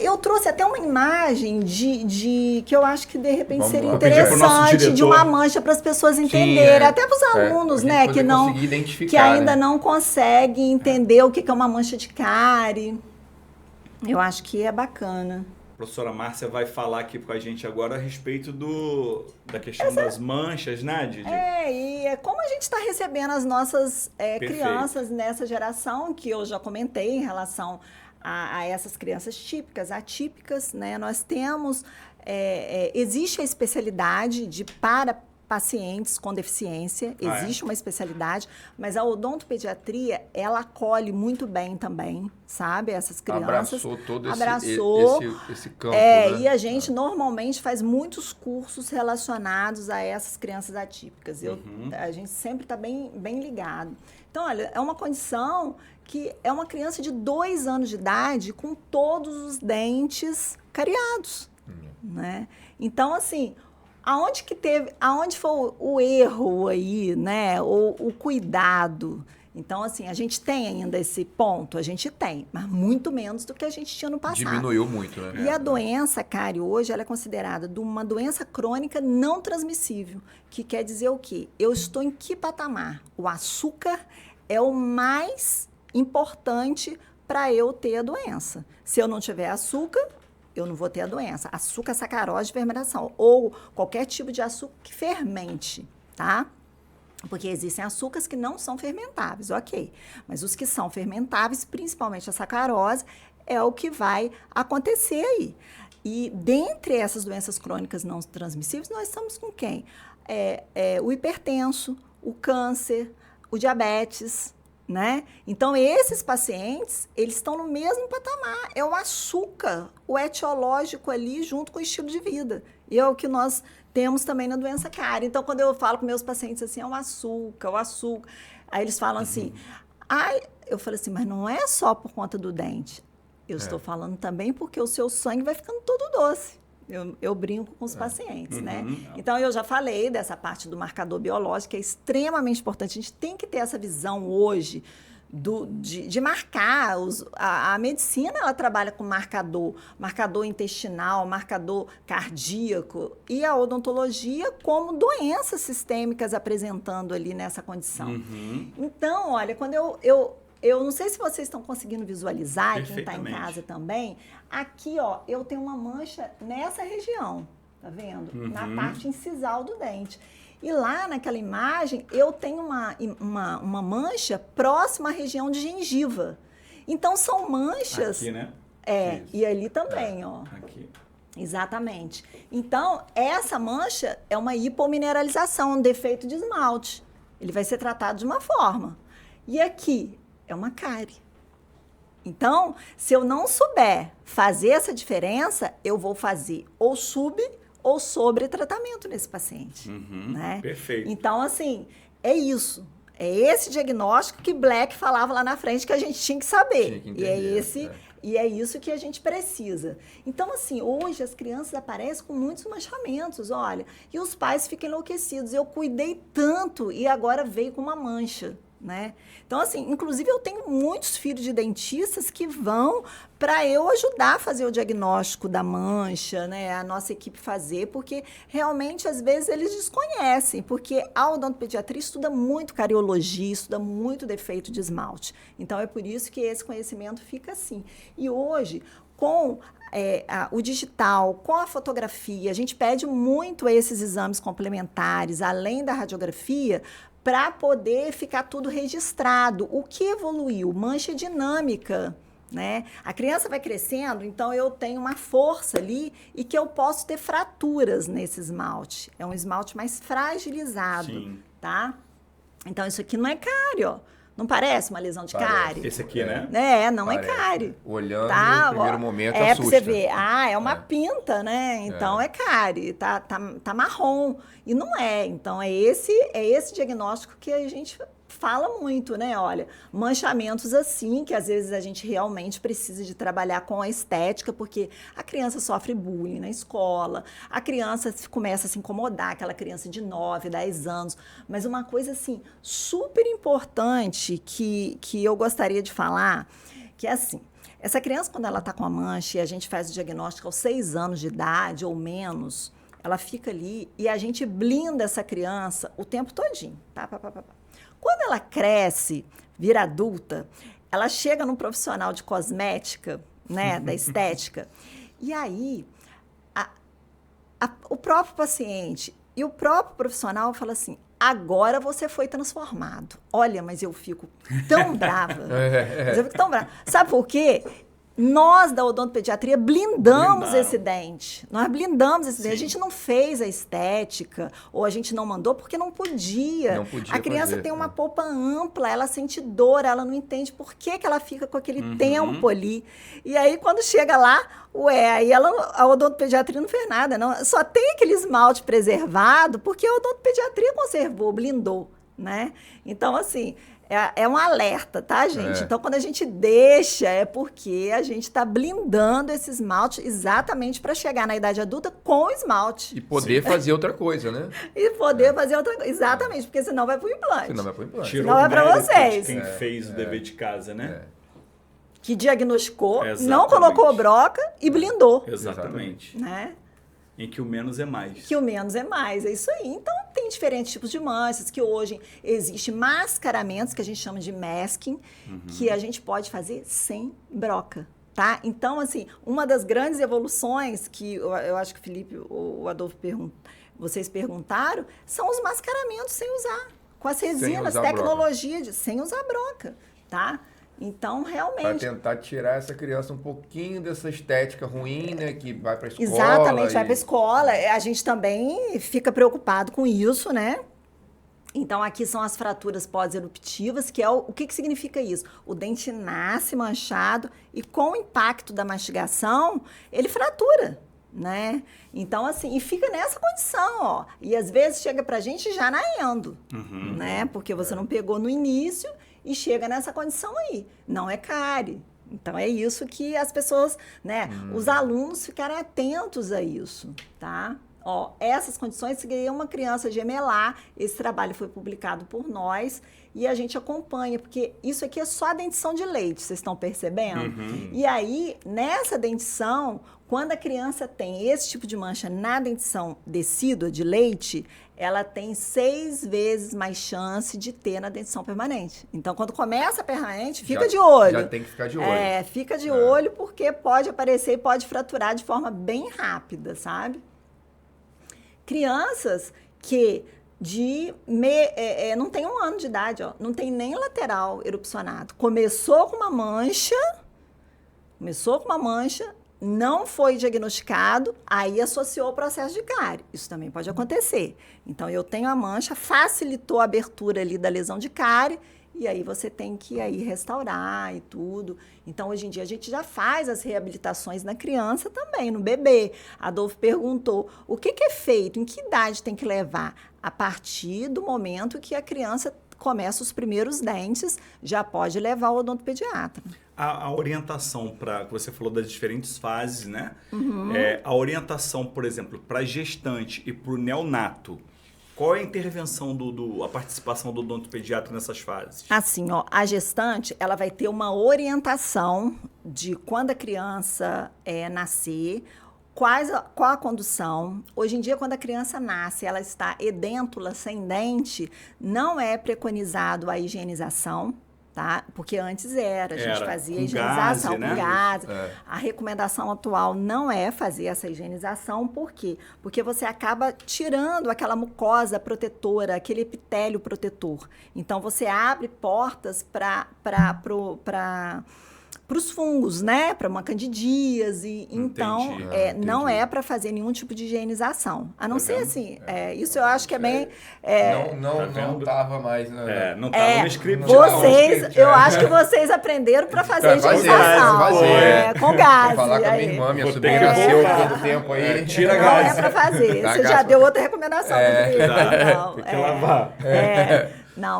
Eu trouxe até uma imagem de que eu acho que de repente seria interessante, de uma mancha para as pessoas entenderem, até para os alunos, né, que ainda não conseguem entender o que é uma mancha de cárie. Eu acho que é bacana. A professora Márcia vai falar aqui com a gente agora a respeito da questão das manchas, né, Didi? E como a gente está recebendo as nossas crianças nessa geração, que eu já comentei em relação a essas crianças típicas, atípicas, né? Nós temos, existe a especialidade para pacientes com deficiência, existe uma especialidade, mas a odontopediatria, ela acolhe muito bem também, sabe? Essas crianças. Abraçou todo esse campo, né? E a gente normalmente faz muitos cursos relacionados a essas crianças atípicas. A gente sempre está bem ligado. Então, olha, é uma condição que é uma criança de 2 anos de idade com todos os dentes cariados, né? Então, assim, aonde foi o erro aí, né? O cuidado. Então, assim, a gente tem ainda esse ponto, a gente tem, mas muito menos do que a gente tinha no passado. Diminuiu muito, né? E a doença cárie hoje, ela é considerada uma doença crônica não transmissível, que quer dizer o quê? Eu estou em que patamar? O açúcar é o mais importante para eu ter a doença. Se eu não tiver açúcar, eu não vou ter a doença. Açúcar, sacarose de fermentação, ou qualquer tipo de açúcar que fermente, tá? Porque existem açúcares que não são fermentáveis, ok. Mas os que são fermentáveis, principalmente a sacarose, é o que vai acontecer aí. E dentre essas doenças crônicas não transmissíveis, nós estamos com quem? O hipertenso, o câncer, o diabetes, né? Então, esses pacientes, eles estão no mesmo patamar. É o açúcar, o etiológico ali, junto com o estilo de vida. E é o que nós temos também na doença cárie. Então, quando eu falo com meus pacientes assim, é o açúcar, o açúcar. Aí eles falam assim, eu falo assim, mas não é só por conta do dente. Eu estou falando também porque o seu sangue vai ficando todo doce. Eu brinco com os pacientes, né? Então, eu já falei dessa parte do marcador biológico, que é extremamente importante. A gente tem que ter essa visão hoje de marcar. A medicina, ela trabalha com marcador intestinal, marcador cardíaco, e a odontologia como doenças sistêmicas apresentando ali nessa condição. Então, olha, quando eu não sei se vocês estão conseguindo visualizar, e quem está em casa também. Aqui, ó, eu tenho uma mancha nessa região, tá vendo? Na parte incisal do dente. E lá naquela imagem, eu tenho uma mancha próxima à região de gengiva. Então, são manchas... Aqui, né? Isso. E ali também, ó. Aqui. Exatamente. Então, essa mancha é uma hipomineralização, um defeito de esmalte. Ele vai ser tratado de uma forma. E aqui é uma cárie. Então, se eu não souber fazer essa diferença, eu vou fazer ou ou sobre tratamento nesse paciente. Né? Perfeito. Então, assim, é isso. É esse diagnóstico que Black falava lá na frente que a gente tinha que saber. Tinha que entender, E é isso que a gente precisa. Então, assim, hoje as crianças aparecem com muitos manchamentos, olha. E os pais ficam enlouquecidos. Eu cuidei tanto e agora veio com uma mancha. Né? Então, assim, inclusive eu tenho muitos filhos de dentistas que vão para eu ajudar a fazer o diagnóstico da mancha, né? A nossa equipe fazer, porque realmente, às vezes, eles desconhecem, porque a odontopediatria estuda muito cariologia, estuda muito defeito de esmalte. Então, é por isso que esse conhecimento fica assim. E hoje, com o digital, com a fotografia, a gente pede muito esses exames complementares, além da radiografia, para poder ficar tudo registrado. O que evoluiu? Mancha dinâmica, né? A criança vai crescendo, então eu tenho uma força ali e que eu posso ter fraturas nesse esmalte. É um esmalte mais fragilizado, tá? Então, isso aqui não é cárie, ó. Não parece uma lesão de cárie? Esse aqui, né? Não parece. É cárie. Olhando no primeiro momento, assusta. Pra você ver, é uma pinta, né? Então é cárie, tá marrom. E não é. Então é esse diagnóstico que a gente fala muito, né? Olha, manchamentos assim, que às vezes a gente realmente precisa de trabalhar com a estética, porque a criança sofre bullying na escola, a criança começa a se incomodar, aquela criança de 9, 10 anos. Mas uma coisa, assim, super importante que eu gostaria de falar, que é assim, essa criança, quando ela está com a mancha e a gente faz o diagnóstico aos 6 anos de idade ou menos, ela fica ali e a gente blinda essa criança o tempo todinho. Quando ela cresce, vira adulta, ela chega num profissional de cosmética, né, da estética, e aí o próprio paciente e o próprio profissional fala assim, agora você foi transformado. Olha, mas eu fico tão brava. Sabe por quê? Nós, da odontopediatria, blindamos esse dente. Nós blindamos esse dente. A gente não fez a estética, ou a gente não mandou porque não podia. A criança tem uma polpa ampla, ela sente dor, ela não entende por que ela fica com aquele tempo ali. E aí, quando chega lá, aí a odontopediatria não fez nada, não. Só tem aquele esmalte preservado porque a odontopediatria conservou, blindou, né? Então, assim... É um alerta, tá, gente? Então, quando a gente deixa, é porque a gente está blindando esse esmalte exatamente para chegar na idade adulta com o esmalte. E poder fazer outra coisa, né? E poder fazer outra coisa. Exatamente, porque senão vai para o implante. Senão vai para vocês. Quem fez o dever de casa, né? Que diagnosticou, não colocou broca e blindou. Exatamente. Né? Em que o menos é mais. Que o menos é mais, é isso aí. Então, tem diferentes tipos de manchas, que hoje existe mascaramentos, que a gente chama de masking, que a gente pode fazer sem broca, tá? Então, assim, uma das grandes evoluções que eu acho que o Felipe, o Adolfo, vocês perguntaram, são os mascaramentos sem usar, com as resinas, tecnologia sem usar broca, tá? Então, realmente... Para tentar tirar essa criança um pouquinho dessa estética ruim, né? Que vai para a escola. Exatamente, vai para a escola. A gente também fica preocupado com isso, né? Então, aqui são as fraturas pós-eruptivas, que é o que significa isso? O dente nasce manchado e com o impacto da mastigação, ele fratura, né? Então, assim, e fica nessa condição, ó. E às vezes chega pra gente já na endo, né? Porque você não pegou no início e chega nessa condição aí. Não é cárie. Então, é isso que as pessoas, né? Os alunos ficarem atentos a isso, tá? Ó, essas condições seria uma criança gemelar. Esse trabalho foi publicado por nós e a gente acompanha, porque isso aqui é só a dentição de leite, vocês estão percebendo? E aí, nessa dentição, quando a criança tem esse tipo de mancha na dentição decídua de leite, ela tem 6 vezes mais chance de ter na dentição permanente. Então, quando começa a permanente, fica de olho. Já tem que ficar de olho. Fica de olho, porque pode aparecer e pode fraturar de forma bem rápida, sabe? Crianças que não tem 1 ano de idade, ó, não tem nem lateral erupcionado. Começou com uma mancha, não foi diagnosticado, aí associou o processo de cárie. Isso também pode acontecer. Então, eu tenho a mancha, facilitou a abertura ali da lesão de cárie, e aí você tem que aí restaurar e tudo. Então, hoje em dia, a gente já faz as reabilitações na criança também, no bebê. Adolfo perguntou, o que é feito? Em que idade tem que levar? A partir do momento que a criança começa os primeiros dentes, já pode levar ao odontopediatra. A orientação para, você falou das diferentes fases, né? A orientação, por exemplo, para gestante e para o neonato, qual é a intervenção, a participação do odontopediatra nessas fases? Assim, ó, a gestante, ela vai ter uma orientação de quando a criança nascer, qual a condução. Hoje em dia, quando a criança nasce, ela está edêntula, sem dente, não é preconizado a higienização, tá? Porque antes a gente fazia higienização com gás. A recomendação atual não é fazer essa higienização, por quê? Porque você acaba tirando aquela mucosa protetora, aquele epitélio protetor. Então, você abre portas para os fungos, né? Para uma candidíase. Então, não é para fazer nenhum tipo de higienização. A não ser assim, isso eu acho que é bem... Não estava mais... Não estava no script. Eu acho que vocês aprenderam para fazer higienização. Com gás. Vou falar com a minha irmã, minha sobrinha nasceu todo tempo aí. Tira Não gás. é para fazer. Você já deu outra recomendação. Tem que lavar.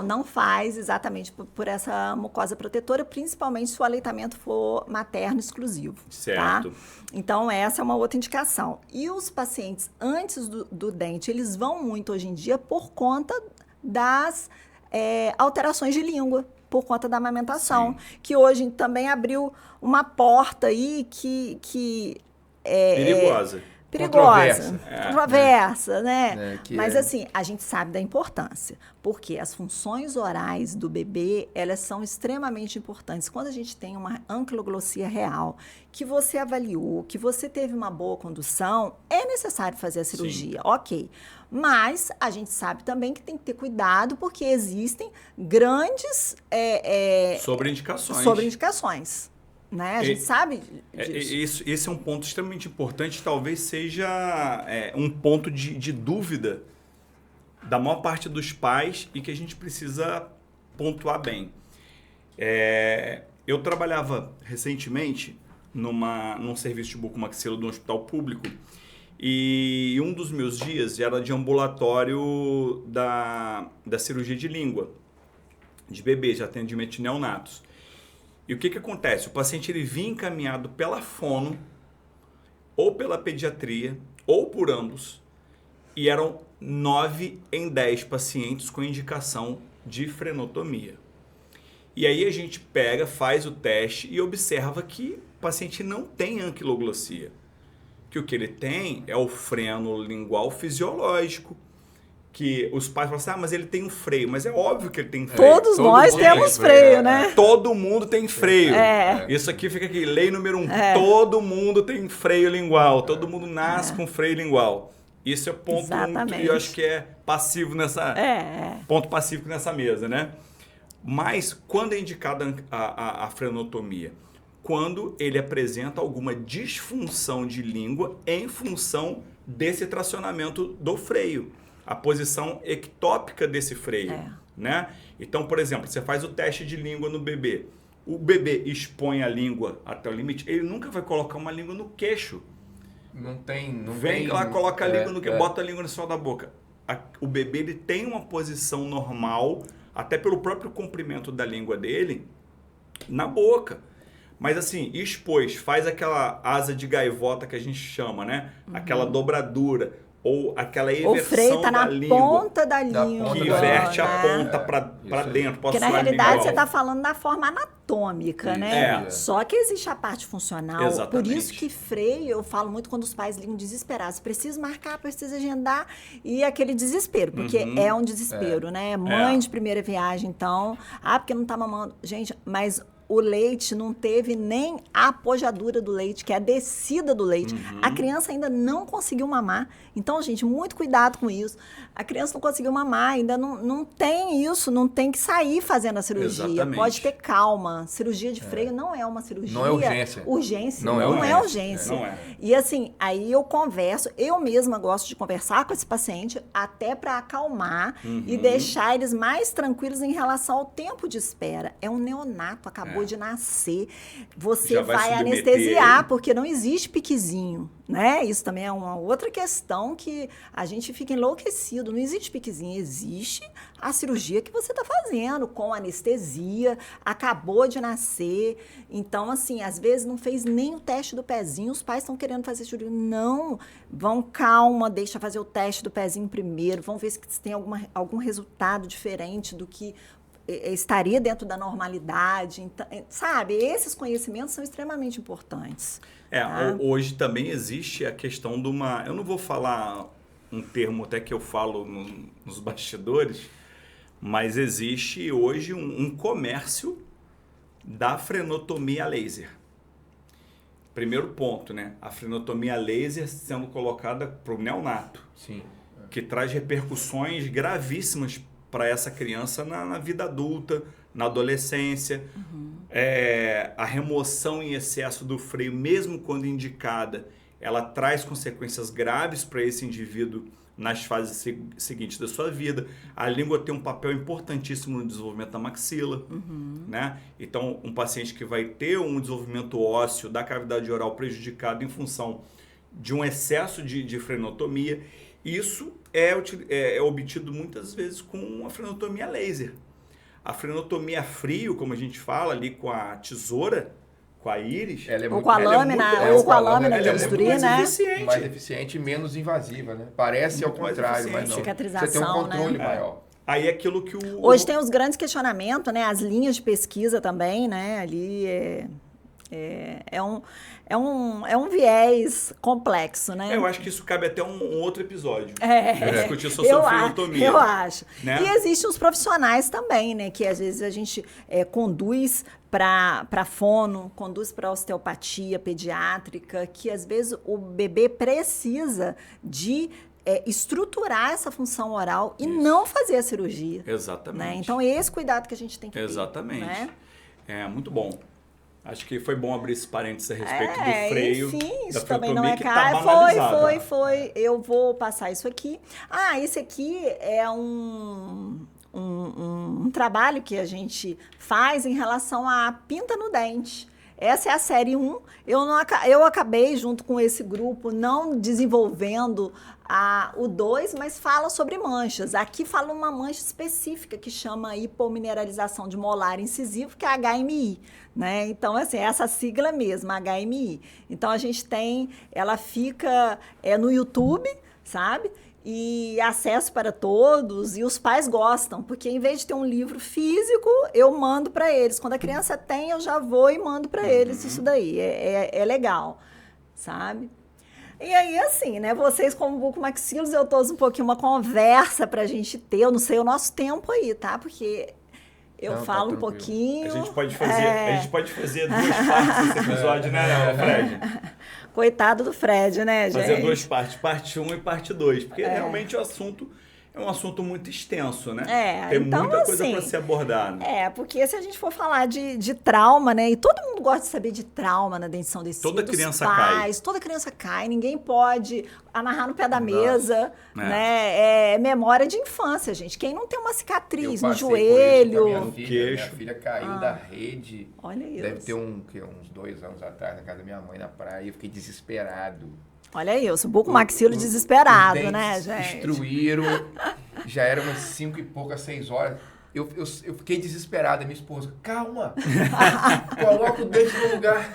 Não faz exatamente por essa mucosa protetora, principalmente se o aleitamento for materno exclusivo. Certo. Tá? Então, essa é uma outra indicação. E os pacientes antes do dente, eles vão muito hoje em dia por conta das alterações de língua, por conta da amamentação, que hoje também abriu uma porta aí que perigosa. Controversa, né? Mas assim, a gente sabe da importância, porque as funções orais do bebê, elas são extremamente importantes. Quando a gente tem uma anquiloglossia real, que você avaliou, que você teve uma boa condução, é necessário fazer a cirurgia, ok. Mas a gente sabe também que tem que ter cuidado, porque existem grandes sobreindicações. Né? A gente sabe disso. Esse é um ponto extremamente importante, talvez seja um ponto de dúvida da maior parte dos pais e que a gente precisa pontuar bem. Eu trabalhava recentemente num serviço de bucomaxilo de um hospital público e um dos meus dias era de ambulatório da cirurgia de língua, de bebês, de atendimento de neonatos. E o que acontece? O paciente ele vinha encaminhado pela fono, ou pela pediatria, ou por ambos, e eram 9 em 10 pacientes com indicação de frenotomia. E aí a gente pega, faz o teste e observa que o paciente não tem anquiloglossia. Que o que ele tem é o freno lingual fisiológico, que os pais falam assim, mas ele tem um freio. Mas é óbvio que ele tem freio. Todos nós temos freio, né? Todo mundo tem freio. Isso aqui fica aqui, lei número 1. Todo mundo tem freio lingual. Todo mundo nasce com freio lingual. Isso é o ponto 1 que eu acho que é passivo nessa... Ponto pacífico nessa mesa, né? Mas quando é indicada a frenotomia? Quando ele apresenta alguma disfunção de língua em função desse tracionamento do freio. a posição ectópica desse freio, É. né? Então, por exemplo, você faz o teste de língua no bebê. O bebê expõe a língua até o limite, ele nunca vai colocar uma língua no queixo. Não tem... Vem lá, coloca a língua no queixo, bota a língua no céu da boca. O bebê ele tem uma posição normal, até pelo próprio comprimento da língua dele, na boca. Mas assim, expôs, faz aquela asa de gaivota que a gente chama, né? Aquela dobradura, ou aquela O eversão freio tá na da língua. ponta da língua. Que ponta inverte a né? ponta para dentro. Porque na suar a realidade língua você alta. está falando na forma anatômica, né? É. Só que existe a parte funcional. Por Exatamente. isso que freio, eu falo muito quando os pais ligam desesperados. Preciso marcar, preciso agendar. E aquele desespero, porque é um desespero, né? Mãe de primeira viagem, então. Porque não tá mamando. Gente, mas o leite não teve nem a apojadura do leite, que é a descida do leite. A criança ainda não conseguiu mamar. Então, gente, muito cuidado com isso. A criança não conseguiu mamar, ainda não tem isso, não tem que sair fazendo a cirurgia. Exatamente. Pode ter calma. Cirurgia de freio não é uma cirurgia. Não é urgência. Urgência. Não é Não é urgência. urgência. Não é. E assim, aí eu converso, eu mesma gosto de conversar com esse paciente até para acalmar e deixar eles mais tranquilos em relação ao tempo de espera. É um neonato, acabou de nascer. Você Já vai vai submeter anestesiar, ele. porque não existe piquezinho, né? Isso também é uma outra questão que a gente fica enlouquecido. Não existe piquezinho, existe a cirurgia que você está fazendo com anestesia, acabou de nascer. Então, assim, às vezes não fez nem o teste do pezinho, os pais estão querendo fazer cirurgia. Não, vão calma, deixa fazer o teste do pezinho primeiro, vão ver se tem algum resultado diferente do que estaria dentro da normalidade, então, sabe? Esses conhecimentos são extremamente importantes. Tá? Hoje também existe a questão de uma... Eu não vou falar um termo até que eu falo nos bastidores, mas existe hoje um comércio da frenotomia laser. Primeiro ponto, né? A frenotomia laser sendo colocada para o neonato. Sim. Que traz repercussões gravíssimas para essa criança na vida adulta, na adolescência. A remoção em excesso do freio, mesmo quando indicada, ela traz consequências graves para esse indivíduo nas fases seguintes da sua vida. A língua tem um papel importantíssimo no desenvolvimento da maxila, né? Então, um paciente que vai ter um desenvolvimento ósseo da cavidade oral prejudicado em função de um excesso de frenotomia, isso é obtido muitas vezes com a frenotomia laser. A frenotomia a frio, como a gente fala ali com a tesoura, com a íris, Ou com a lâmina, ou com a lâmina de bisturi, né? Mais eficiente e menos invasiva, né? Parece ao Muito mais contrário, mas eficiente. não. Cicatrização, Você tem um controle né? maior. Aí é aquilo que Hoje tem os grandes questionamentos, né? As linhas de pesquisa também, né? Ali é um viés complexo, né? Eu acho que isso cabe até um outro episódio. Discutir sobre frenotomia. Eu acho. Né? E existem os profissionais também, né? Que às vezes a gente conduz para fono, conduz para osteopatia pediátrica, que às vezes o bebê precisa de estruturar essa função oral e não fazer a cirurgia. Exatamente. Né? Então, é esse cuidado que a gente tem que ter. Exatamente. Né? É muito bom. Acho que foi bom abrir esse parênteses a respeito do freio. Sim, da isso também não frenotomia, é que caro. tá banalizado. Foi. Eu vou passar isso aqui. Esse aqui é um trabalho que a gente faz em relação à pinta no dente. Essa é a série 1. Eu acabei, junto com esse grupo, não desenvolvendo o 2, mas fala sobre manchas. Aqui fala uma mancha específica que chama hipomineralização de molar incisivo, que é HMI. Né? Então, assim, essa sigla mesmo, HMI. Então, a gente tem, ela fica no YouTube, sabe? E acesso para todos, e os pais gostam, porque em vez de ter um livro físico, eu mando para eles. Quando a criança tem, eu já vou e mando para eles isso daí. É legal, sabe? E aí, assim, né? Vocês, como bucomaxilos, eu trouxe um pouquinho uma conversa para a gente ter. Eu não sei o nosso tempo aí, tá? Porque eu falo um pouquinho. A gente pode fazer 2 partes desse episódio, né, Fred? Coitado do Fred, né, gente? Fazer 2 partes, parte 1 e parte 2, porque realmente o assunto É um assunto muito extenso, né? É, Tem então, muita coisa assim, para ser abordada. Porque se a gente for falar de trauma, né? E todo mundo gosta de saber de trauma na dentição desse Toda criança cai. Toda criança cai, ninguém pode amarrar no pé da mesa, É. né? É memória de infância, gente. Quem não tem uma cicatriz Eu no passei por isso joelho... com a no minha queixo. filha caiu da rede. Olha isso. Deve ter uns 2 anos atrás, na casa da minha mãe, na praia, eu fiquei desesperado. Olha isso, bucomaxilo desesperado, Os né, dentes gente? destruíram, já eram umas 5 e poucas, 6 horas. Eu fiquei desesperado, minha esposa, calma, coloca o dente no lugar.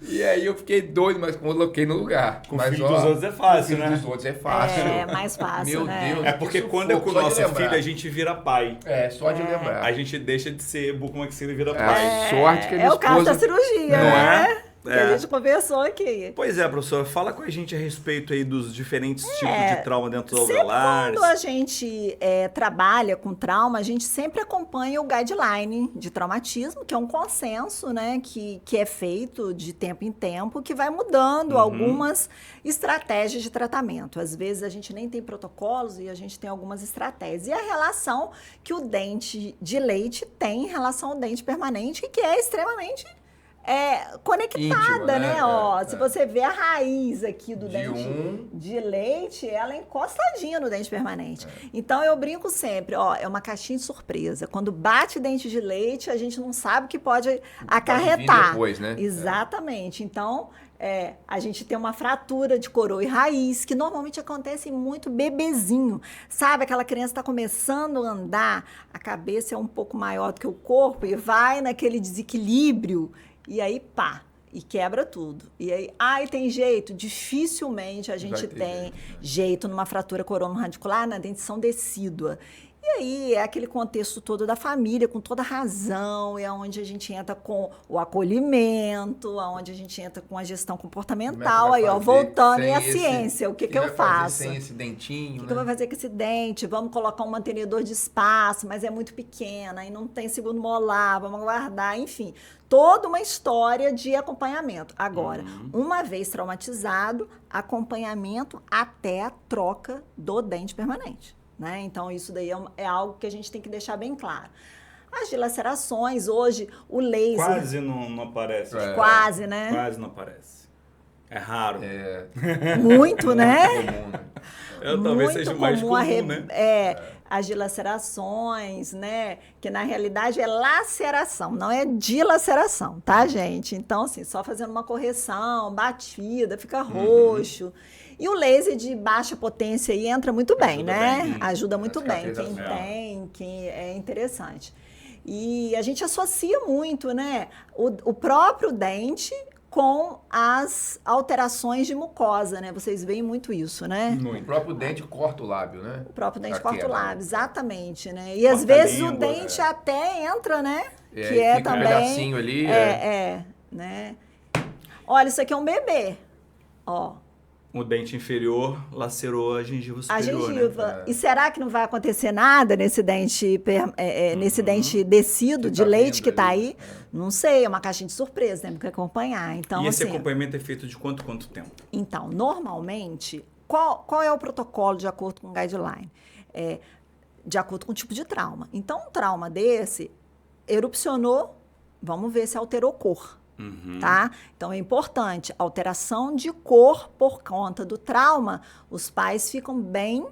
E aí eu fiquei doido, mas coloquei no lugar. Com o mas, filho dos outros é fácil, com o filho né? dos outros é fácil. É, mais fácil, Meu né? Deus. É porque Isso quando é com o só de nosso lembrar. filho, a gente vira pai. É, só de lembrar. A gente deixa de ser bucomaxilo e vira pai. É, sorte que a minha É o caso da esposa- cirurgia, Não né? é? Que a É. gente conversou aqui. Pois é, professor, fala com a gente a respeito aí dos diferentes tipos de trauma dentro dos Sempre alveolares. quando a gente trabalha com trauma, a gente sempre acompanha o guideline de traumatismo, que é um consenso, né, que é feito de tempo em tempo, que vai mudando algumas estratégias de tratamento. Às vezes a gente nem tem protocolos e a gente tem algumas estratégias. E a relação que o dente de leite tem em relação ao dente permanente, que é extremamente conectada, Íntima, né? né? Se você vê a raiz aqui do De dente de leite, ela é encostadinha no dente permanente. Então, eu brinco sempre, é uma caixinha de surpresa. Quando bate dente de leite, a gente não sabe o que pode acarretar. vir depois, né? Exatamente. Então, a gente tem uma fratura de coroa e raiz, que normalmente acontece muito bebezinho. Sabe, aquela criança está começando a andar, a cabeça é um pouco maior do que o corpo e vai naquele desequilíbrio. E aí, pá, e quebra tudo. E aí, tem jeito? Dificilmente a gente tem jeito numa fratura corono-radicular na dentição decídua. E aí, é aquele contexto todo da família, com toda razão, é onde a gente entra com o acolhimento, onde a gente entra com a gestão comportamental, aí, voltando e a ciência, o que eu faço? Sem esse dentinho, O que eu vou fazer com esse dente? Vamos colocar um mantenedor de espaço, mas é muito pequena, e não tem segundo molar, vamos guardar, enfim. Toda uma história de acompanhamento. Agora, uma vez traumatizado, acompanhamento até a troca do dente permanente. Né? Então, isso daí é algo que a gente tem que deixar bem claro. As dilacerações, hoje, o laser... Quase não aparece. Quase, né? Quase não aparece. É raro. Muito, né? comum, né? Talvez seja o mais comum, né? As dilacerações, né? Que na realidade é laceração, não é dilaceração, tá, gente? Então, assim, só fazendo uma correção, batida, fica roxo. E o laser de baixa potência aí entra muito bem, né? Ajuda muito bem. Quem tem, quem é interessante. E a gente associa muito, né? O próprio dente com as alterações de mucosa, né? Vocês veem muito isso, né? O próprio dente corta o lábio, né? O próprio dente A corta o queda. lábio, exatamente, né? E às Corta a vezes língua, o dente até entra, né? E Que aí é fica um também... pedacinho ali, né? Olha, isso aqui é um bebê, ó. O dente inferior lacerou a gengiva A superior, gengiva. né? E será que não vai acontecer nada nesse dente, nesse dente descido Que de tá leite vindo que está ali. aí? Não sei, é uma caixinha de surpresa, temos que acompanhar. Então, E esse assim, acompanhamento é feito de quanto tempo? então, normalmente, qual é o protocolo de acordo com o guideline? De acordo com o tipo de trauma. Então, um trauma desse erupcionou, vamos ver se alterou cor. Tá? Então, é importante, alteração de cor por conta do trauma, os pais ficam bem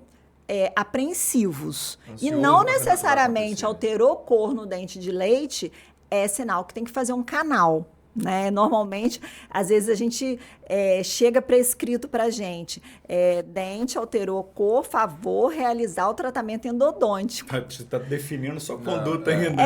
apreensivos. E Ansioso não pra ver o que vai necessariamente acontecer. alterou cor no dente de leite, é sinal que tem que fazer um canal. Né? Normalmente, às vezes a gente chega prescrito para a gente, dente alterou cor, favor realizar o tratamento endodôntico. Você está definindo sua conduta ainda.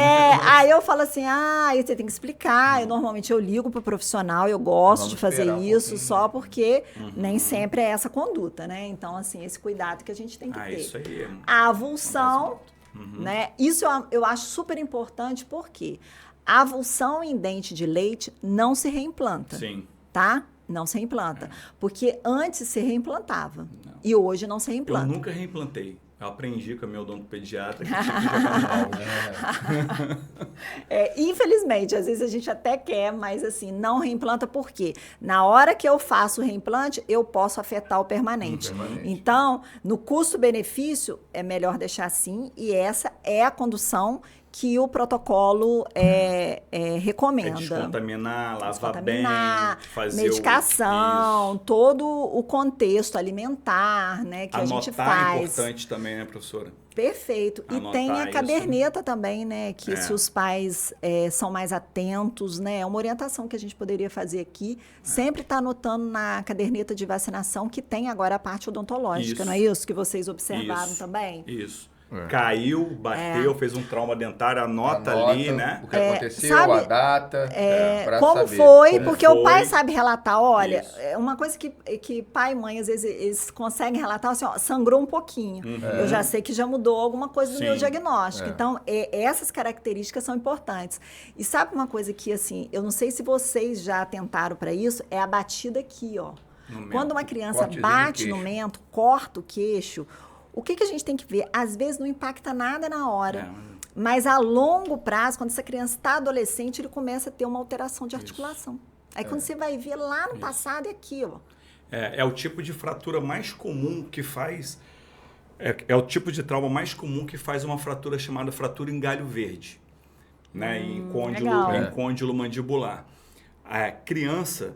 Aí eu falo assim, aí você tem que explicar. Normalmente eu ligo para o profissional, eu gosto Vamos de fazer esperar um isso pouquinho. só porque nem sempre é essa conduta, né? Então, assim, esse cuidado que a gente tem que ter. Isso aí é A avulsão, né? Isso eu acho super importante porque a avulsão em dente de leite não se reimplanta. Sim. Tá? Não se reimplanta. Porque antes se reimplantava. E hoje não se Eu reimplanta. nunca reimplantei. Eu aprendi com a minha odontopediatra que tipo de acamal, Infelizmente, às vezes a gente até quer, mas assim, não reimplanta por quê? Na hora que eu faço o reimplante, eu posso afetar o permanente. Então, no custo-benefício, é melhor deixar assim, e essa é a condução que o protocolo recomenda. Descontaminar, lavar bem, fazer medicação, todo o contexto alimentar, né, que anotar a gente faz. É importante também, né, professora? Perfeito. Anotar e tem a isso. caderneta também, né, que se os pais são mais atentos, né, é uma orientação que a gente poderia fazer aqui, sempre está anotando na caderneta de vacinação que tem agora a parte odontológica, não é isso que vocês observaram também? Isso. Caiu, bateu, fez um trauma dentário, anota ali, né? O que aconteceu, sabe, a data, pra como saber. foi, Como porque foi. o pai sabe relatar, olha, Isso. é uma coisa que pai e mãe, às vezes, eles conseguem relatar assim, ó, sangrou um pouquinho. Eu já sei que já mudou alguma coisa do meu diagnóstico. Então, essas características são importantes. E sabe uma coisa que, assim, eu não sei se vocês já atentaram para isso, é a batida aqui, ó. Quando uma criança Cortezinho bate no no queixo. mento, corta o queixo, o que a gente tem que ver? Às vezes não impacta nada na hora, mas a longo prazo, quando essa criança está adolescente, ele começa a ter uma alteração de articulação. Aí quando você vai ver lá no passado, é aqui, ó. É o tipo de fratura mais comum que faz... É o tipo de trauma mais comum que faz uma fratura chamada fratura em galho verde, né? Em côndilo mandibular. A criança,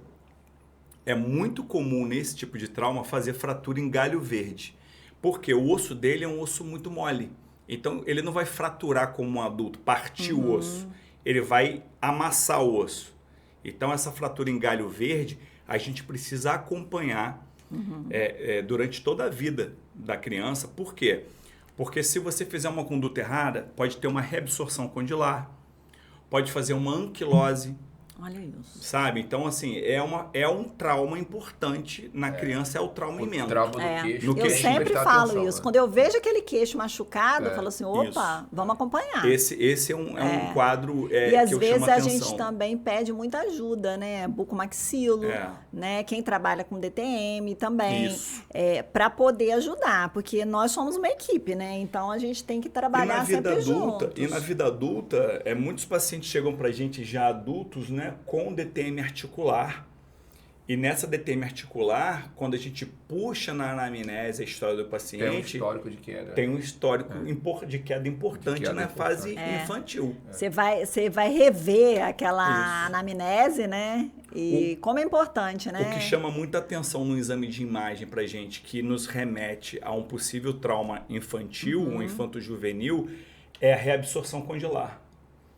é muito comum nesse tipo de trauma fazer fratura em galho verde. Porque o osso dele é um osso muito mole. Então, ele não vai fraturar como um adulto, partir o osso. Ele vai amassar o osso. Então, essa fratura em galho verde, a gente precisa acompanhar durante toda a vida da criança. Por quê? Porque se você fizer uma conduta errada, pode ter uma reabsorção condilar, pode fazer uma anquilose. Olha isso. Sabe? Então, assim, é um trauma importante na criança, é o trauma imenso. O trauma do queixo. No Eu queixo, sempre prestar falo atenção, isso. né? Quando eu vejo aquele queixo machucado, eu falo assim, opa, Isso. vamos acompanhar. Esse é um quadro E às que eu vezes chamo a atenção. gente também pede muita ajuda, né? Bucomaxilo, né? Quem trabalha com DTM também, Isso. Para poder ajudar, porque nós somos uma equipe, né? Então a gente tem que trabalhar sempre juntos. E na vida adulta, muitos pacientes chegam pra gente já adultos, né, com DTM articular. E nessa DTM articular, quando a gente puxa na anamnese a história do paciente, Tem um histórico de queda. Tem um histórico de queda importante na fase infantil. Você vai rever aquela anamnese, né? E como é importante, né? O que chama muita atenção no exame de imagem pra gente, que nos remete a um possível trauma infantil, um infanto-juvenil, é a reabsorção condilar.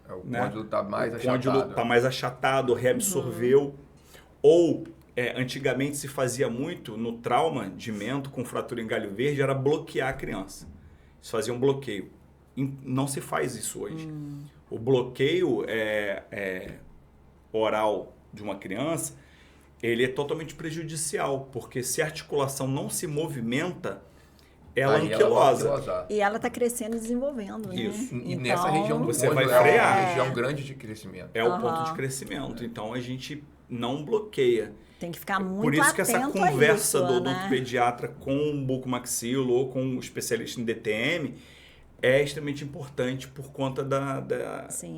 O côndilo está mais O achatado. côndilo está mais achatado, reabsorveu. Ou, antigamente se fazia muito no trauma de mento com fratura em galho verde, era bloquear a criança. Eles faziam bloqueio. Não se faz isso hoje. O bloqueio oral de uma criança, ele é totalmente prejudicial, porque se a articulação não se movimenta, ela anquilosa. E ela está crescendo e desenvolvendo, né? Isso. E Então, nessa região do você côndilo vai frear. É uma região grande de crescimento. É o ponto de crescimento. Então, a gente não bloqueia. Tem que ficar muito Por isso que essa atento conversa a isso, do né? odontopediatra com o bucomaxilo ou com o especialista em DTM é extremamente importante por conta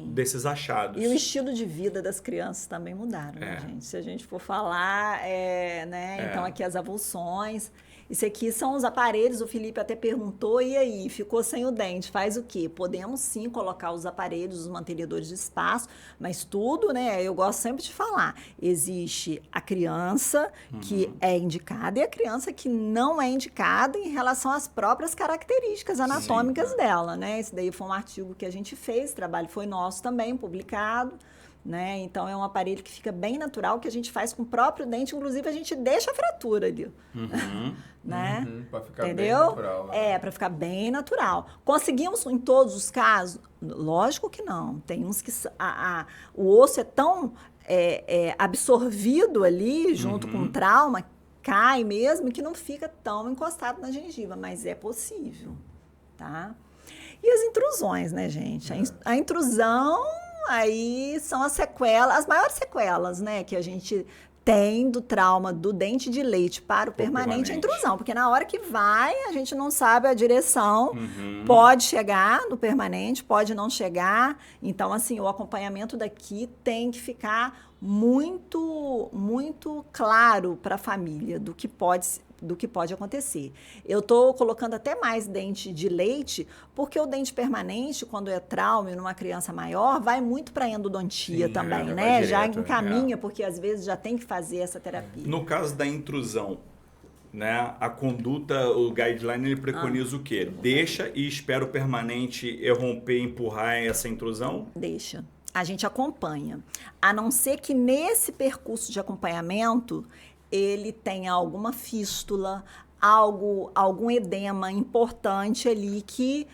desses achados. E o estilo de vida das crianças também mudaram, né, gente? Se a gente for falar, né? Então, aqui as avulsões. Isso aqui são os aparelhos, o Felipe até perguntou, e aí, ficou sem o dente, faz o quê? Podemos sim colocar os aparelhos, os mantenedores de espaço, mas tudo, né, eu gosto sempre de falar, existe a criança que é indicada e a criança que não é indicada em relação às próprias características anatômicas dela, né? Esse daí foi um artigo que a gente fez, esse trabalho foi nosso também, publicado. Né? Então, é um aparelho que fica bem natural, que a gente faz com o próprio dente, inclusive a gente deixa a fratura ali. Né? Para ficar Entendeu? bem natural. Né? Para ficar bem natural. Conseguimos em todos os casos? Lógico que não. Tem uns que o osso é tão absorvido ali, junto com o trauma, cai mesmo, que não fica tão encostado na gengiva, mas é possível. Tá? E as intrusões, né, gente? A intrusão... Aí são as sequelas, as maiores sequelas, né, que a gente tem do trauma do dente de leite para o permanente a intrusão, porque na hora que vai, a gente não sabe a direção, pode chegar no permanente, pode não chegar. Então, assim, o acompanhamento daqui tem que ficar muito, muito claro para a família do que pode acontecer. Eu estou colocando até mais dente de leite, porque o dente permanente, quando é trauma numa criança maior, vai muito para endodontia também, né? Já encaminha, porque às vezes já tem que fazer essa terapia. No caso da intrusão, né, a conduta, o guideline, ele preconiza o quê? Deixa e espera o permanente romper, empurrar essa intrusão? Deixa. A gente acompanha. A não ser que nesse percurso de acompanhamento ele tenha alguma fístula, algum edema importante ali que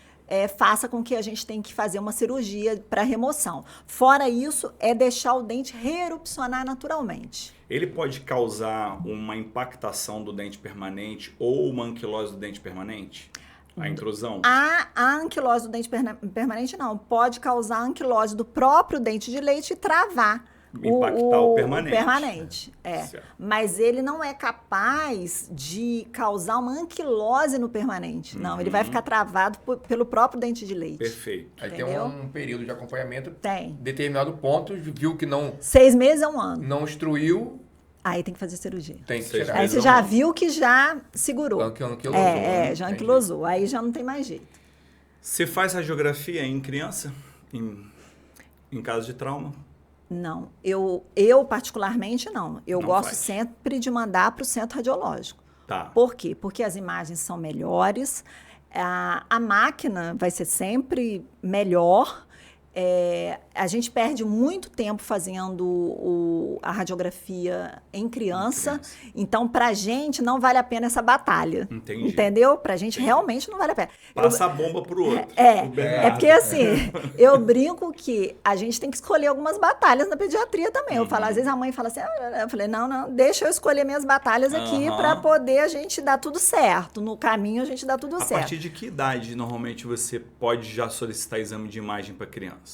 faça com que a gente tenha que fazer uma cirurgia para remoção. Fora isso, é deixar o dente reerupcionar naturalmente. Ele pode causar uma impactação do dente permanente ou uma anquilose do dente permanente? A intrusão? A anquilose do dente permanente não. Pode causar a anquilose do próprio dente de leite e travar. Impactar o permanente. O permanente, Mas ele não é capaz de causar uma anquilose no permanente. Não, ele vai ficar travado pelo próprio dente de leite. Perfeito. Aí tem um período de acompanhamento. Tem. Determinado ponto, viu que não... 6 meses a 1 ano. Não instruiu. Aí tem que fazer cirurgia. Tem que tirar. Aí você já viu que já segurou. Anquilosou. Já anquilosou. Aí já não tem mais jeito. Você faz radiografia em criança? Em caso de trauma? Não, eu particularmente não. Eu gosto sempre de mandar para o centro radiológico. Tá. Por quê? Porque as imagens são melhores, a máquina vai ser sempre melhor. A gente perde muito tempo fazendo a radiografia em criança. Então, pra gente, não vale a pena essa batalha. Entendi. Entendeu? Pra gente, realmente não vale a pena. Passa a bomba pro outro. Porque assim, eu brinco que a gente tem que escolher algumas batalhas na pediatria também. Eu falo, às vezes a mãe fala assim, eu falei, não, deixa eu escolher minhas batalhas aqui pra poder a gente dar tudo certo. No caminho, a gente dá tudo certo. A partir de que idade, normalmente, você pode já solicitar exame de imagem pra criança?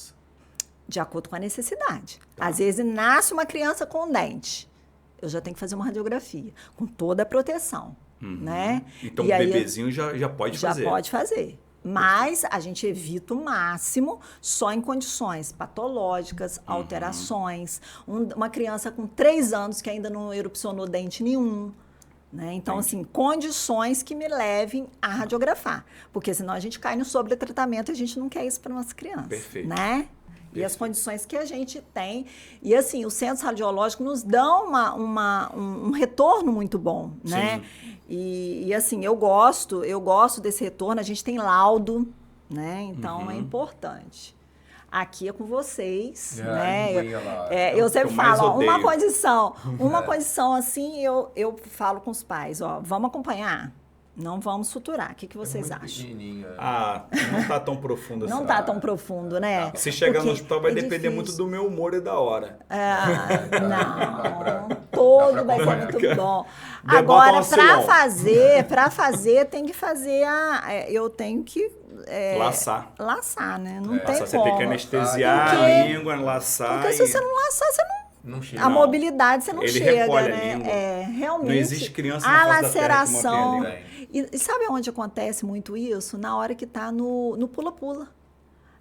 De acordo com a necessidade. Tá. Às vezes nasce uma criança com dente. Eu já tenho que fazer uma radiografia, com toda a proteção. Né? Então, o bebezinho já pode fazer. Já pode fazer. Mas a gente evita o máximo só em condições patológicas, alterações. Uma criança com 3 anos que ainda não erupcionou dente nenhum. Né? Então, assim, condições que me levem a radiografar. Porque senão a gente cai no sobretratamento e a gente não quer isso para nossa criança. Perfeito. Né? E as condições que a gente tem. E, assim, os centros radiológicos nos dão um retorno muito bom, né? E, assim, eu gosto desse retorno. A gente tem laudo, né? Então, é importante. Aqui é com vocês, né? Eu sempre falo, ó, uma condição assim, eu falo com os pais, ó, vamos acompanhar? Não vamos suturar. O que vocês acham? Não tá tão profundo assim. Não tá tão profundo, né? Se chegar no hospital vai depender muito do meu humor e da hora. Não, todo vai ser muito bom. Agora, para fazer, tem que fazer eu tenho que laçar, né? Não tem como. Você tem que anestesiar a língua, laçar. Porque se você não laçar, você não chega. A mobilidade você não chega, né? Realmente. Não existe criança a laceração. E sabe onde acontece muito isso? Na hora que está no pula-pula.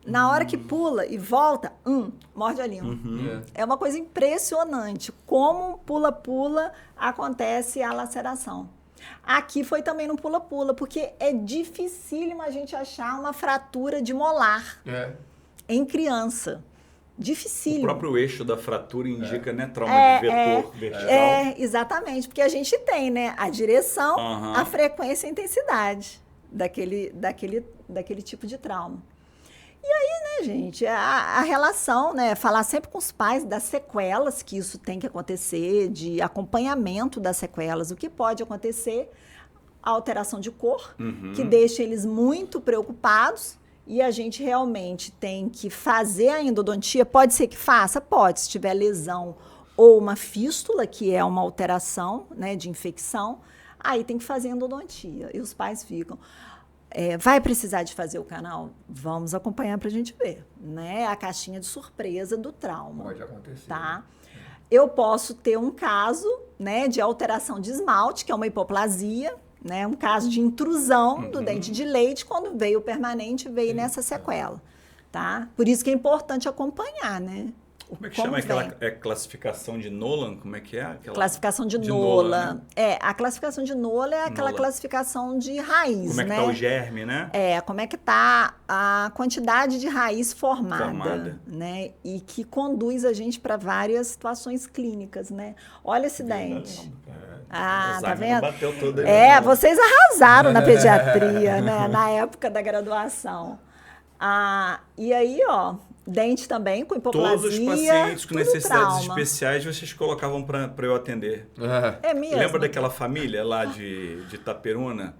Na hora que pula e volta, morde a língua. É uma coisa impressionante. Como pula-pula acontece a laceração. Aqui foi também no pula-pula, porque é dificílimo a gente achar uma fratura de molar em criança. Dificílimo. O próprio eixo da fratura indica, né, trauma de vetor vertical. Exatamente, porque a gente tem, né, a direção, a frequência e a intensidade daquele tipo de trauma. E aí, né, gente, a relação, né, falar sempre com os pais das sequelas que isso tem que acontecer, de acompanhamento das sequelas, o que pode acontecer, a alteração de cor, que deixa eles muito preocupados. E a gente realmente tem que fazer a endodontia. Pode ser que faça? Pode, se tiver lesão ou uma fístula, que é uma alteração, né, de infecção, aí tem que fazer endodontia. E os pais ficam, vai precisar de fazer o canal? Vamos acompanhar para a gente ver. Né? A caixinha de surpresa do trauma. Pode acontecer. Tá? eu posso ter um caso, né, de alteração de esmalte, que é uma hipoplasia, né, um caso de intrusão do dente de leite, quando veio o permanente, veio nessa sequela, tá? Por isso que é importante acompanhar, né? Como é que chama aquela classificação de Nolan? Como é que é? Classificação de Nolan, né? A classificação de Nolan é aquela classificação de raiz, Como é que né? tá o germe, né? Como é que tá a quantidade de raiz formada, né? E que conduz a gente para várias situações clínicas, né? Olha esse dente. Tá vendo? Bateu tudo aí, vocês arrasaram na pediatria, né? Na época da graduação. E aí, ó, dente também com hipoplasia. Todos os pacientes com necessidades trauma. especiais vocês colocavam para eu atender. É mesmo? Lembra daquela família lá de Itaperuna?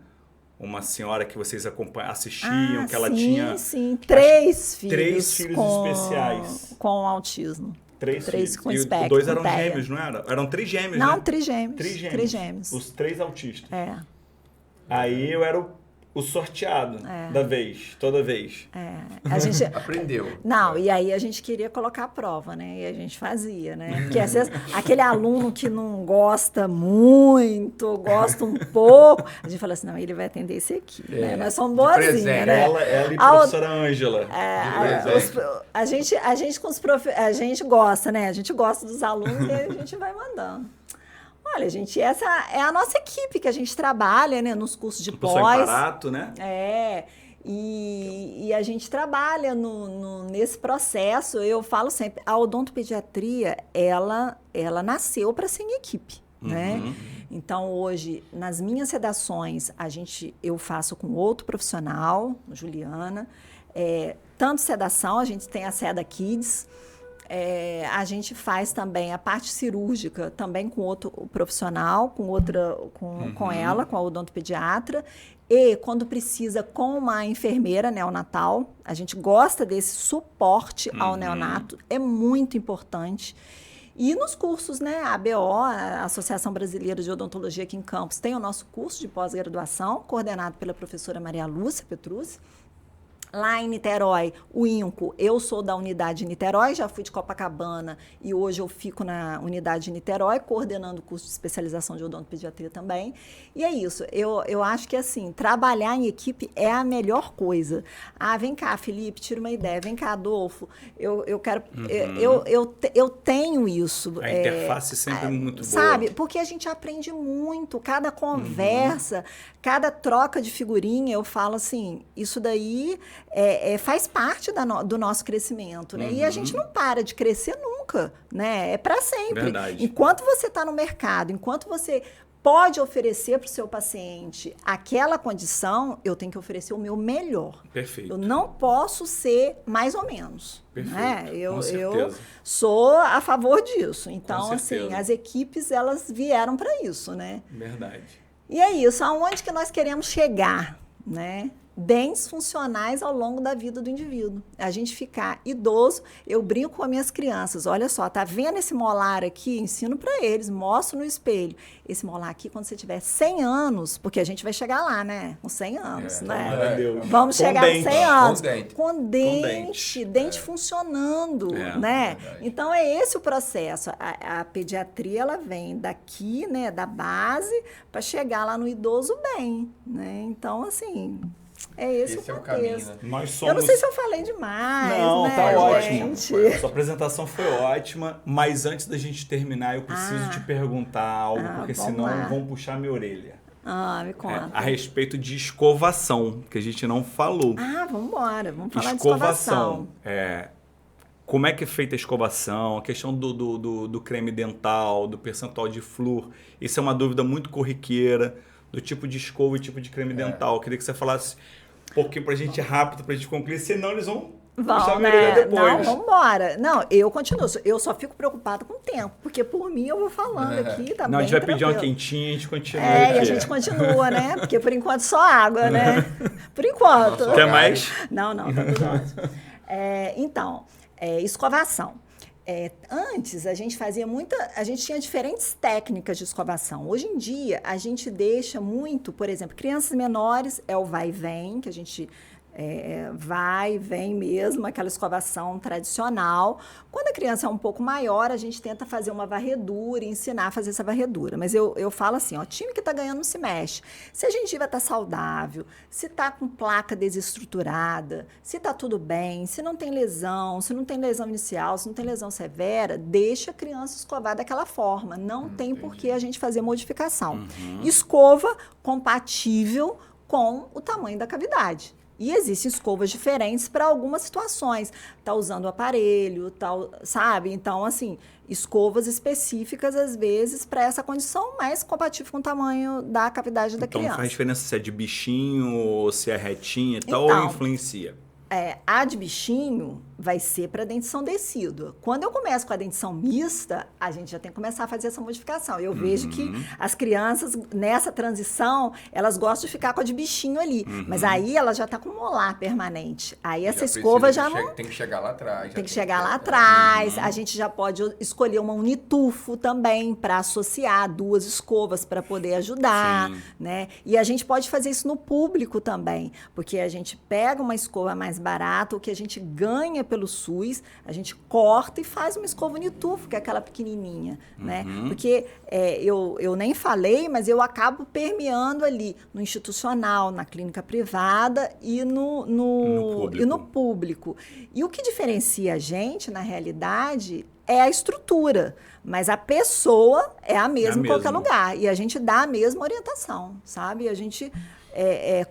Uma senhora que vocês assistiam, que ela tinha... Sim, três filhos. 3 filhos especiais. Com autismo. 3 filhos. Com E espectro. 2 eram gêmeos, não era? Eram 3 gêmeos, não, né? trigêmeos. 3 gêmeos. Os 3 autistas. Aí eu era o sorteado da vez, toda vez. A gente aprendeu. Não, e aí a gente queria colocar a prova, né? E a gente fazia, né? Porque às vezes aquele aluno que não gosta muito, gosta um pouco, a gente fala assim, não, ele vai atender esse aqui, né? Nós somos boazinhas, né? Ela e a professora Ângela. A gente gosta, né? A gente gosta dos alunos e a gente vai mandando. Olha, gente, essa é a nossa equipe que a gente trabalha, né, nos cursos de pós. Barato, né? E a gente trabalha nesse processo. Eu falo sempre, a odontopediatria, ela nasceu para ser em equipe, né? Então, hoje, nas minhas sedações, eu faço com outro profissional, Juliana. Tanto sedação, a gente tem a Seda Kids. A gente faz também a parte cirúrgica também com outro profissional, com ela, com a odontopediatra, e quando precisa com uma enfermeira neonatal. A gente gosta desse suporte ao neonato, é muito importante. E nos cursos, né, a ABO, a Associação Brasileira de Odontologia aqui em Campos, tem o nosso curso de pós-graduação, coordenado pela professora Maria Lúcia Petrucci. Lá em Niterói, o INCO, eu sou da unidade de Niterói, já fui de Copacabana e hoje eu fico na unidade de Niterói, coordenando o curso de especialização de odontopediatria também. E é isso, eu acho que assim, trabalhar em equipe é a melhor coisa. Vem cá, Felipe, tira uma ideia, vem cá, Adolfo, eu quero... Eu tenho isso. A interface sempre é muito boa. Sabe, porque a gente aprende muito, cada conversa, cada troca de figurinha, eu falo assim, isso daí... faz parte do nosso crescimento, né? E a gente não para de crescer nunca, né? É para sempre. Verdade. Enquanto você está no mercado, enquanto você pode oferecer para o seu paciente aquela condição, eu tenho que oferecer o meu melhor. Perfeito. Eu não posso ser mais ou menos. Perfeito. Né? Com certeza. Eu sou a favor disso. Então, assim, as equipes, elas vieram para isso, né? Verdade. E é isso. Aonde que nós queremos chegar, né? Dentes funcionais ao longo da vida do indivíduo. A gente ficar idoso, eu brinco com as minhas crianças, olha só, tá vendo esse molar aqui? Ensino para eles, mostro no espelho. Esse molar aqui, quando você tiver 100 anos, porque a gente vai chegar lá, né? Com 100 anos, né? Vamos chegar com 100 anos. Com dente funcionando, né? Então, é esse o processo. A pediatria, ela vem daqui, né, da base, para chegar lá no idoso bem, né? Então, assim... Esse o caminho, né? Eu não sei se eu falei demais. Não, né, tá gente? ótimo. Sua apresentação foi ótima, mas antes da gente terminar, eu preciso te perguntar algo, porque senão vão puxar minha orelha. Me conta. A respeito de escovação, que a gente não falou. Vamos embora. Vamos falar de escovação. Como é que é feita a escovação, a questão do creme dental, do percentual de flúor. Isso é uma dúvida muito corriqueira, do tipo de escova e tipo de creme dental. Eu queria que você falasse um pouquinho pra gente rápido, pra gente concluir, senão eles vão puxar a minha orelha depois. Não, vamos embora. Não, eu continuo. Eu só fico preocupada com o tempo, porque por mim eu vou falando aqui, tá bem. Não, a gente vai pedir uma quentinha e a gente continua. E a gente continua, né? Porque por enquanto só água, né? Por enquanto. Quer mais? Não, tá tudo ótimo. Então, escovação. Antes, a gente fazia a gente tinha diferentes técnicas de escovação. Hoje em dia, a gente deixa muito, por exemplo, crianças menores, é o vai e vem, que a gente Vai, vem mesmo, aquela escovação tradicional. Quando a criança é um pouco maior, a gente tenta fazer uma varredura, ensinar a fazer essa varredura. Mas eu falo assim, ó, time que está ganhando não se mexe. Se a gengiva está saudável, se está com placa desestruturada, se está tudo bem, se não tem lesão, se não tem lesão inicial, se não tem lesão severa, deixa a criança escovar daquela forma. Não tem por que a gente fazer modificação. Escova compatível com o tamanho da cavidade. E existem escovas diferentes para algumas situações. Tá usando o aparelho, sabe? Então, assim, escovas específicas, às vezes, para essa condição, mais compatível com o tamanho da cavidade da criança. Então, faz diferença se é de bichinho, ou se é retinha e tal, ou influencia? A de bichinho vai ser para dentição decídua. Quando eu começo com a dentição mista, a gente já tem que começar a fazer essa modificação. Eu vejo que as crianças, nessa transição, elas gostam de ficar com a de bichinho ali. Mas aí ela já está com molar permanente. Aí essa escova já não... Tem que chegar lá atrás. Tem que chegar lá atrás. A gente já pode escolher uma unitufo também para associar 2 escovas para poder ajudar, né? E a gente pode fazer isso no público também, porque a gente pega uma escova mais barata, o que a gente ganha pelo SUS, a gente corta e faz uma escova unitufo, que é aquela pequenininha, né? Porque eu nem falei, mas eu acabo permeando ali no institucional, na clínica privada e no público. E o que diferencia a gente, na realidade, é a estrutura, mas a pessoa é a mesma em qualquer lugar. E a gente dá a mesma orientação, sabe? A gente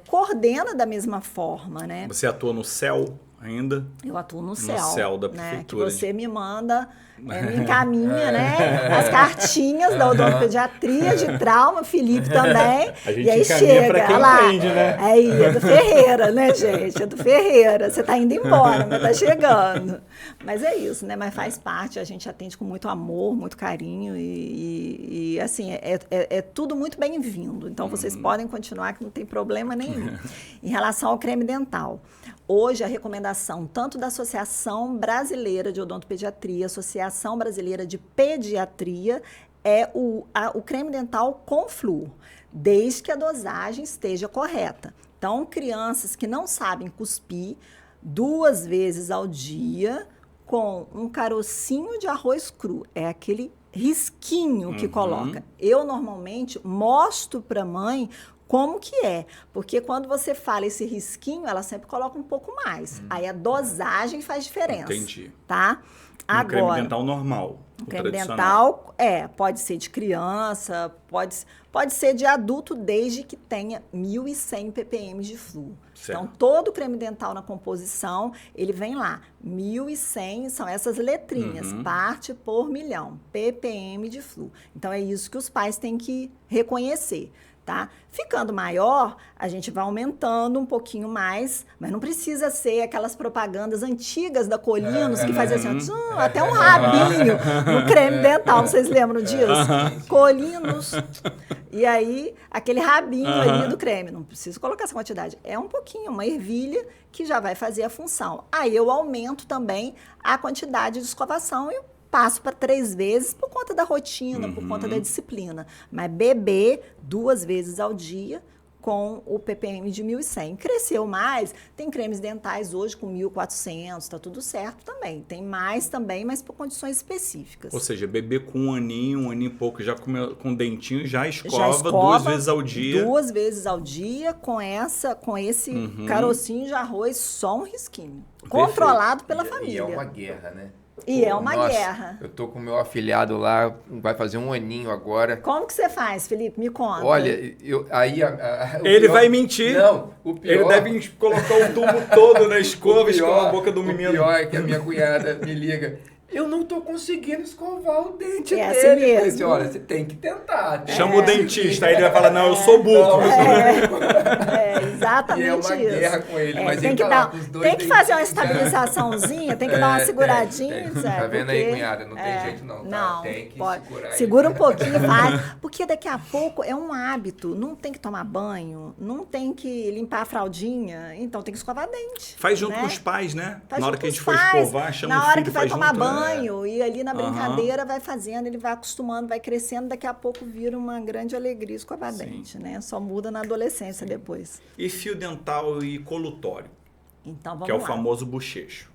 coordena da mesma forma, né? Você atua no CEL ainda? Eu atuo no CEL. No CEL da né? prefeitura. Que você me manda, me encaminha, né? As cartinhas da odontopediatria, de trauma, Felipe também. A gente e aí encaminha chega, pra quem lá, entende, né? Aí é do Ferreira, né, gente? É do Ferreira. Você tá indo embora, mas tá chegando. Mas é isso, né? Mas faz parte, a gente atende com muito amor, muito carinho e assim, é tudo muito bem-vindo. Então, vocês podem continuar que não tem problema nenhum. Em relação ao creme dental, hoje a recomendação tanto da Associação Brasileira de Odontopediatria, Associação Brasileira de Pediatria, é o creme dental com flúor, desde que a dosagem esteja correta. Então, crianças que não sabem cuspir 2 vezes ao dia com um carocinho de arroz cru, é aquele risquinho que coloca. Eu, normalmente, mostro para a mãe como que é, porque quando você fala esse risquinho, ela sempre coloca um pouco mais. Aí a dosagem faz diferença. Entendi. Tá? Um creme dental normal. O creme dental pode ser de criança, pode ser de adulto, desde que tenha 1.100 ppm de flúor. Então, todo creme dental na composição, ele vem lá. 1.100 são essas letrinhas, parte por milhão, ppm de flúor. Então, é isso que os pais têm que reconhecer. Tá? Ficando maior, a gente vai aumentando um pouquinho mais, mas não precisa ser aquelas propagandas antigas da Colinos que fazia assim, até um rabinho no creme dental, vocês lembram disso? Colinos. E aí, aquele rabinho ali do creme, não precisa colocar essa quantidade, é um pouquinho, uma ervilha que já vai fazer a função. Aí eu aumento também a quantidade de escovação e passo para 3 vezes por conta da rotina, por conta da disciplina. Mas beber 2 vezes ao dia com o ppm de 1.100. Cresceu mais, tem cremes dentais hoje com 1.400, tá tudo certo também. Tem mais também, mas por condições específicas. Ou seja, beber com um aninho e pouco, já com dentinho, já escova 2 vezes ao dia. 2 vezes ao dia com esse carocinho de arroz, só um risquinho. Perfeito. Controlado pela família. E é uma guerra, né? E é uma guerra. Eu tô com o meu afilhado lá, vai fazer 1 aninho agora. Como que você faz, Felipe? Me conta. Olha, ele vai mentir. Não, o pior... Ele deve colocar o tubo todo na escova, escovar a boca do menino. O pior é que a minha cunhada me liga. Eu não tô conseguindo escovar o dente dele. Assim mesmo. Eu falei assim, olha, você tem que tentar. Chama o dentista, aí ele vai falar, não, eu sou burro. Exatamente e é uma isso. guerra com ele, mas tem ele que tá lá com os 2 tem que fazer uma dentinhos, estabilizaçãozinha, tem que dar uma seguradinha. Tá vendo aí, cunhada? Não tem jeito não, tá? Não, tem que pode. segurar. Segura um pouquinho, vai. Porque daqui a pouco é um hábito. Não tem que tomar banho, não tem que limpar a fraldinha, então tem que escovar dente. Faz junto com os pais, né? Faz na hora junto que a gente com for os pais, escovar, chama o na filho, hora que vai tomar junto, banho, e ali na brincadeira vai fazendo, ele vai acostumando, vai crescendo, daqui a pouco vira uma grande alegria escovar dente, né? Só muda na adolescência depois. E fio dental e colutório? Então, vamos Que é o lá. famoso bochecho.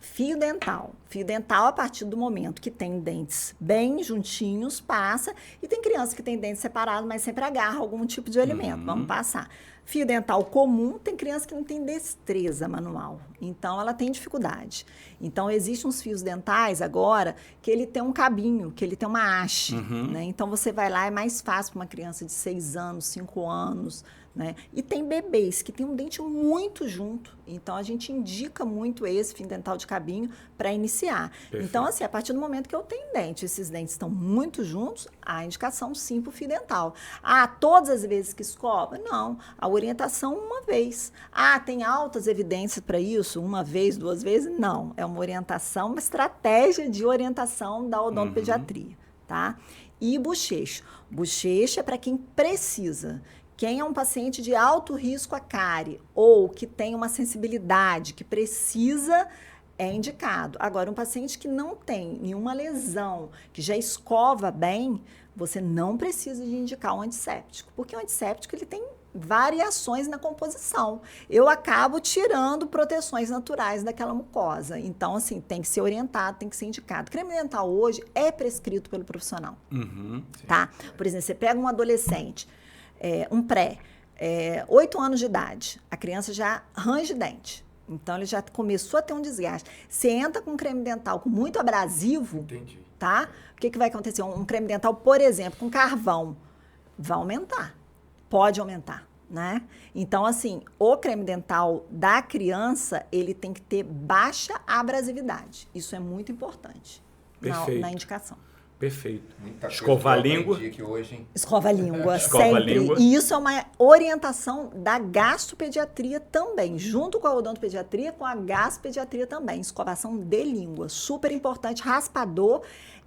Fio dental. Fio dental, a partir do momento que tem dentes bem juntinhos, passa. E tem criança que tem dentes separados, mas sempre agarra algum tipo de alimento. Vamos passar. Fio dental comum, tem criança que não tem destreza manual. Então, ela tem dificuldade. Então, existem uns fios dentais agora que ele tem um cabinho, que ele tem uma haste. Né? Então, você vai lá, é mais fácil para uma criança de 6 anos, 5 anos. Né? E tem bebês que têm um dente muito junto. Então, a gente indica muito esse fio dental de cabinho para iniciar. Perfeito. Então, assim, a partir do momento que eu tenho dente, esses dentes estão muito juntos, a indicação sim para o fio dental. Ah, todas as vezes que escova? Não. A orientação uma vez. Ah, tem altas evidências para isso? Uma vez, 2 vezes? Não. É uma orientação, uma estratégia de orientação da odontopediatria, tá? E bochecho. Bochecho é para quem precisa. Quem é um paciente de alto risco à cárie ou que tem uma sensibilidade, que precisa, é indicado. Agora, um paciente que não tem nenhuma lesão, que já escova bem, você não precisa de indicar um antisséptico, porque o antisséptico ele tem variações na composição. Eu acabo tirando proteções naturais daquela mucosa. Então, assim, tem que ser orientado, tem que ser indicado. Creme dental hoje é prescrito pelo profissional, tá? Por exemplo, você pega um adolescente, um pré, 8 anos de idade, a criança já range dente. Então, ele já começou a ter um desgaste. Você entra com um creme dental com muito abrasivo, Entendi. tá? O que vai acontecer? Um creme dental, por exemplo, com carvão, vai aumentar. Pode aumentar, né? Então, assim, o creme dental da criança, ele tem que ter baixa abrasividade. Isso é muito importante na indicação. Perfeito. Muita coisa Escovar a que eu língua. aprendi aqui hoje, hein? Escova a língua, Escova a sempre. língua. E isso é uma orientação da gastropediatria também, junto com a odontopediatria, com a gastropediatria também. Escovação de língua, super importante. Raspador,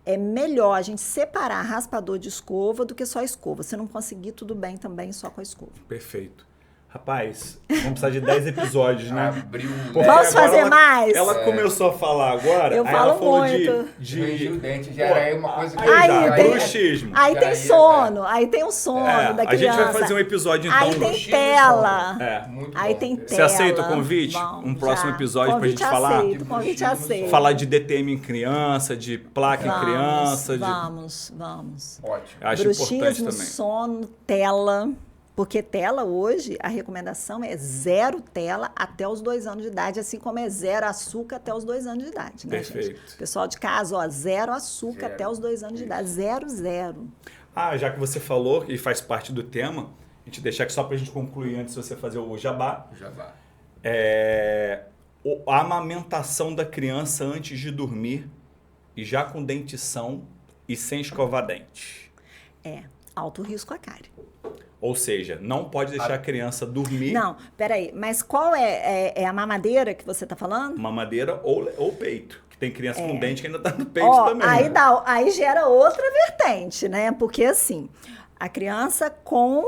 é melhor a gente separar raspador de escova do que só escova. Se não conseguir, tudo bem também, só com a escova. Perfeito. Rapaz, vamos precisar de 10 episódios, né? Abriu um Porque Vamos agora fazer ela- mais? Ela começou a falar agora, Eu aí falo ela falou muito. Rangiu o dente, já era aí uma coisa que... Aí já, Aí tem- bruxismo. Aí Já tem ia, sono, aí tem o sono da a criança. gente vai fazer um episódio então. Aí tem bruxismo e tela. sono. É. Muito Aí bom. tem Você tela. aceita o convite? Vamos, Um próximo já. episódio pra Convite gente falar? aceito, De convite bruxismo, aceito. Falar de DTM em criança, de placa em criança. Vamos. Ótimo. Eu acho importante Bruxismo, também. sono, tela. Porque tela hoje, a recomendação é 0 tela até os 2 anos de idade, assim como é 0 açúcar até os 2 anos de idade, né, Perfeito. gente? Pessoal de casa, ó, 0 açúcar Zero. até os 2 anos de idade. 0. Ah, já que você falou e faz parte do tema, a gente deixar aqui só pra gente concluir antes de você fazer o jabá. Já vai. A amamentação da criança antes de dormir e já com dentição e sem escovar dente. Alto risco à cárie. Ou seja, não pode deixar a criança dormir Não, peraí, mas qual é a mamadeira que você tá falando? mamadeira ou peito. Que tem criança com dente que ainda tá no peito Ó, também. aí, né? aí gera outra vertente, né? Porque assim, a criança com...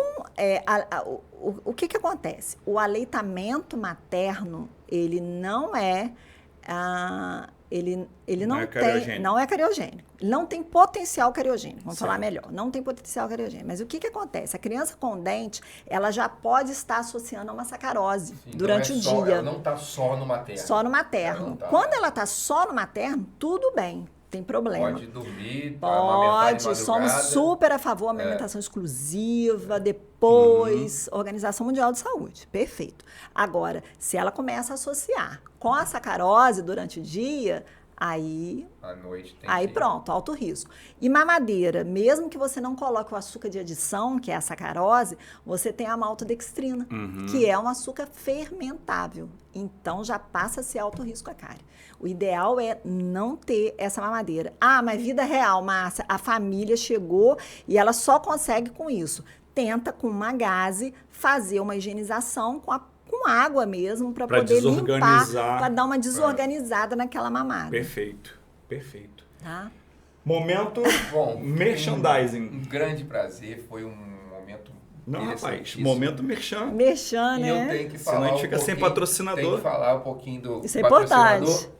o que acontece? O aleitamento materno, ele não é... Ele Não é cariogênico. não é cariogênico. Ele não tem potencial cariogênico. Vamos Certo. falar melhor. Não tem potencial cariogênico. Mas o que acontece? A criança com dente, ela já pode estar associando a uma sacarose Sim, durante não é o só- dia. Ela não tá só no materno. Só no Ela materno. não tá. Quando ela tá só no materno, tudo bem. Tem problema. Pode dormir, amamentar de Pode, somos madrugada. super a favor da amamentação exclusiva, depois, Organização Mundial de Saúde. Perfeito. Agora, se ela começa a associar com a sacarose durante o dia, aí À noite tem Aí que... pronto, alto risco. E mamadeira, mesmo que você não coloque o açúcar de adição, que é a sacarose, você tem a maltodextrina, que é um açúcar fermentável. Então já passa a ser alto risco a cárie. O ideal é não ter essa mamadeira. Ah, mas vida real, Márcia, a família chegou e ela só consegue com isso. Tenta com uma gaze fazer uma higienização com água mesmo para Pra poder limpar, desorganizar. para dar uma desorganizada naquela mamada. Perfeito. Perfeito. Tá? Momento Bom, merchandising. Um grande prazer, foi um momento Não, rapaz. interessantíssimo. Momento merchan. Merchan, E eu né? tenho que Senão falar a gente fica sem patrocinador. Tem que falar um pouquinho do Isso é patrocinador. importante.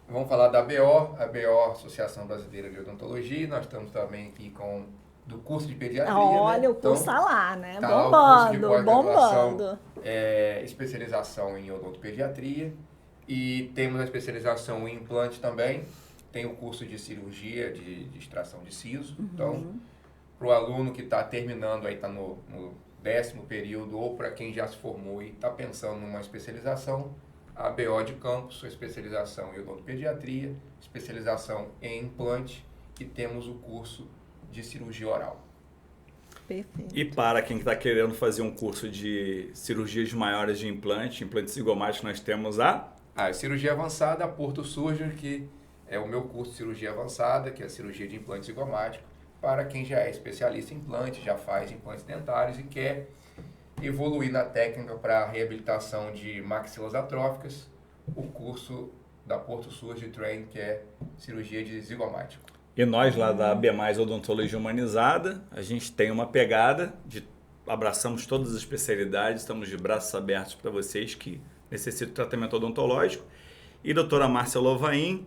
Vamos falar da ABO, Associação Brasileira de Odontologia. Nós estamos também aqui com do curso de pediatria. Olha, né? o curso está lá, né? Tá lá o curso de Bombando, pós-graduação, bombando. Especialização em odontopediatria, e temos a especialização em implante também. Tem o curso de cirurgia de extração de siso. Então, para o aluno que está terminando, aí está no 10º período, ou para quem já se formou e está pensando numa especialização, a BO de campus, sua especialização em odontopediatria, especialização em implante, e temos o curso de cirurgia oral. Perfeito. E para quem está querendo fazer um curso de cirurgias maiores de implante, implantes zigomáticos, nós temos a cirurgia avançada, a Porto Surgery, que é o meu curso de cirurgia avançada, que é a cirurgia de implante zigomático, para quem já é especialista em implante, já faz implantes dentários e quer evoluir na técnica para reabilitação de maxilas atróficas, o curso da Porto Surgery Train, que é cirurgia de zigomático. E nós lá da AB+ Odontologia Humanizada, a gente tem uma pegada de abraçamos todas as especialidades, estamos de braços abertos para vocês que necessitam de tratamento odontológico. E a doutora Márcia Louvain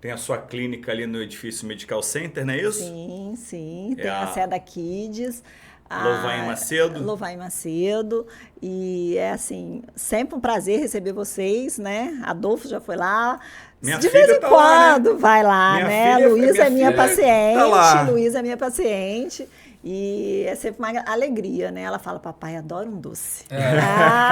tem a sua clínica ali no edifício Medical Center, não é isso? Sim, sim. Tem a Seda Kids. Louvain Macedo. Louvain Macedo. E é assim, sempre um prazer receber vocês, né? Adolfo já foi lá. Minha de filha vez em tá quando lá, né? vai lá, Minha né? filha- Luísa minha é minha filha paciente. tá lá. Luísa é minha paciente. E é sempre uma alegria, né? Ela fala, papai, adora um doce.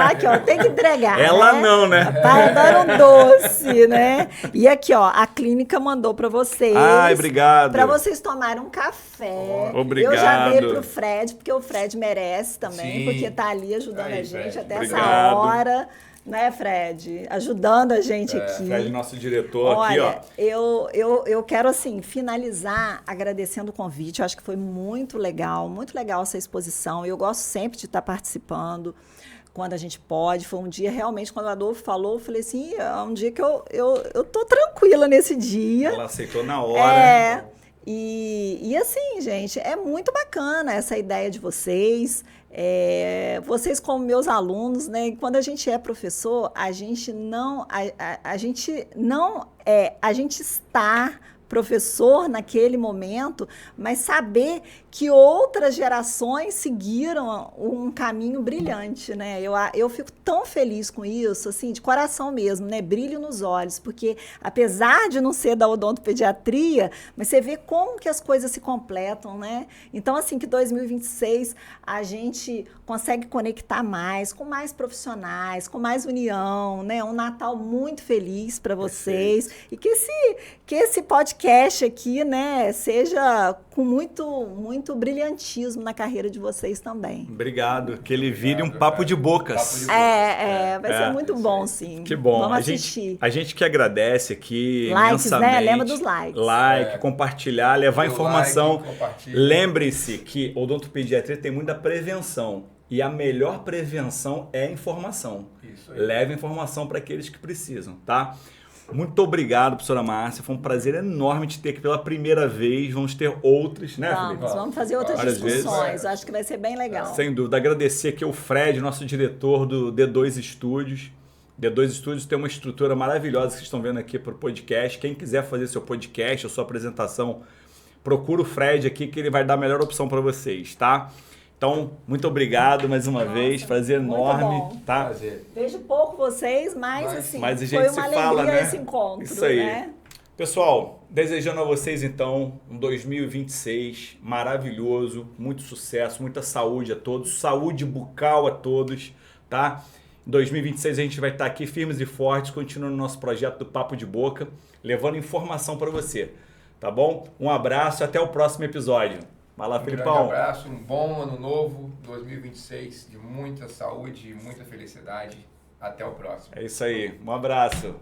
Aqui, ó, tem que entregar. Ela né? não, né? Papai adora um doce, né? E aqui, ó, a clínica mandou pra vocês. Ai, obrigado. Pra vocês tomarem um café. Obrigado. Eu já dei pro Fred, porque o Fred merece também, Sim. porque tá ali ajudando Aí, a gente Fred, até obrigado. essa hora. Né, Fred? Ajudando a gente aqui. Fred, nosso diretor Olha, aqui, ó. eu quero, assim, finalizar agradecendo o convite. Eu acho que foi muito legal essa exposição. Eu gosto sempre de estar participando quando a gente pode. Foi um dia, realmente, quando o Adolfo falou, eu falei assim, é um dia que eu tô tranquila nesse dia. Ela aceitou na hora. E assim, gente, é muito bacana essa ideia de vocês. Vocês como meus alunos, né? E quando a gente é professor, a gente está professor naquele momento, mas saber que outras gerações seguiram um caminho brilhante, né? Eu fico tão feliz com isso, assim, de coração mesmo, né? Brilho nos olhos, porque apesar de não ser da odontopediatria, mas você vê como que as coisas se completam, né? Então, assim, que 2026 a gente consegue conectar mais, com mais profissionais, com mais união, né? Um Natal muito feliz para vocês. E que esse podcast aqui, né, seja com muito brilhantismo na carreira de vocês também. Obrigado. Que ele vire um papo de bocas. Vai ser muito bom, sim. Que bom. Vamos assistir. A gente que agradece aqui Likes, imensamente. né? Lembra dos likes. Compartilhar, levar informação. Like, Lembre-se que odontopediatria tem muita prevenção. E a melhor prevenção é a informação. Isso aí. Leve informação para aqueles que precisam, tá? Muito obrigado, professora Márcia. Foi um prazer enorme te ter aqui pela primeira vez. Vamos ter outras, né, Felipe? Vamos fazer outras Várias discussões. vezes. Acho que vai ser bem legal. Sem dúvida. Agradecer aqui ao Fred, nosso diretor do D2 Studios. D2 Studios tem uma estrutura maravilhosa que vocês estão vendo aqui para o podcast. Quem quiser fazer seu podcast ou sua apresentação, procura o Fred aqui que ele vai dar a melhor opção para vocês, tá? Então, muito obrigado mais uma vez. Prazer enorme, bom. tá? Prazer. Vejo pouco vocês, mas assim, Mas a gente foi se uma fala, alegria né? esse encontro, Isso aí. né? Pessoal, desejando a vocês então um 2026 maravilhoso, muito sucesso, muita saúde a todos, saúde bucal a todos, tá? Em 2026 a gente vai estar aqui firmes e fortes, continuando o nosso projeto do Papo de Boca, levando informação para você, tá bom? Um abraço e até o próximo episódio. Vai lá, Felipão. Grande abraço, um bom ano novo, 2026, de muita saúde e muita felicidade. Até o próximo. É isso aí, um abraço.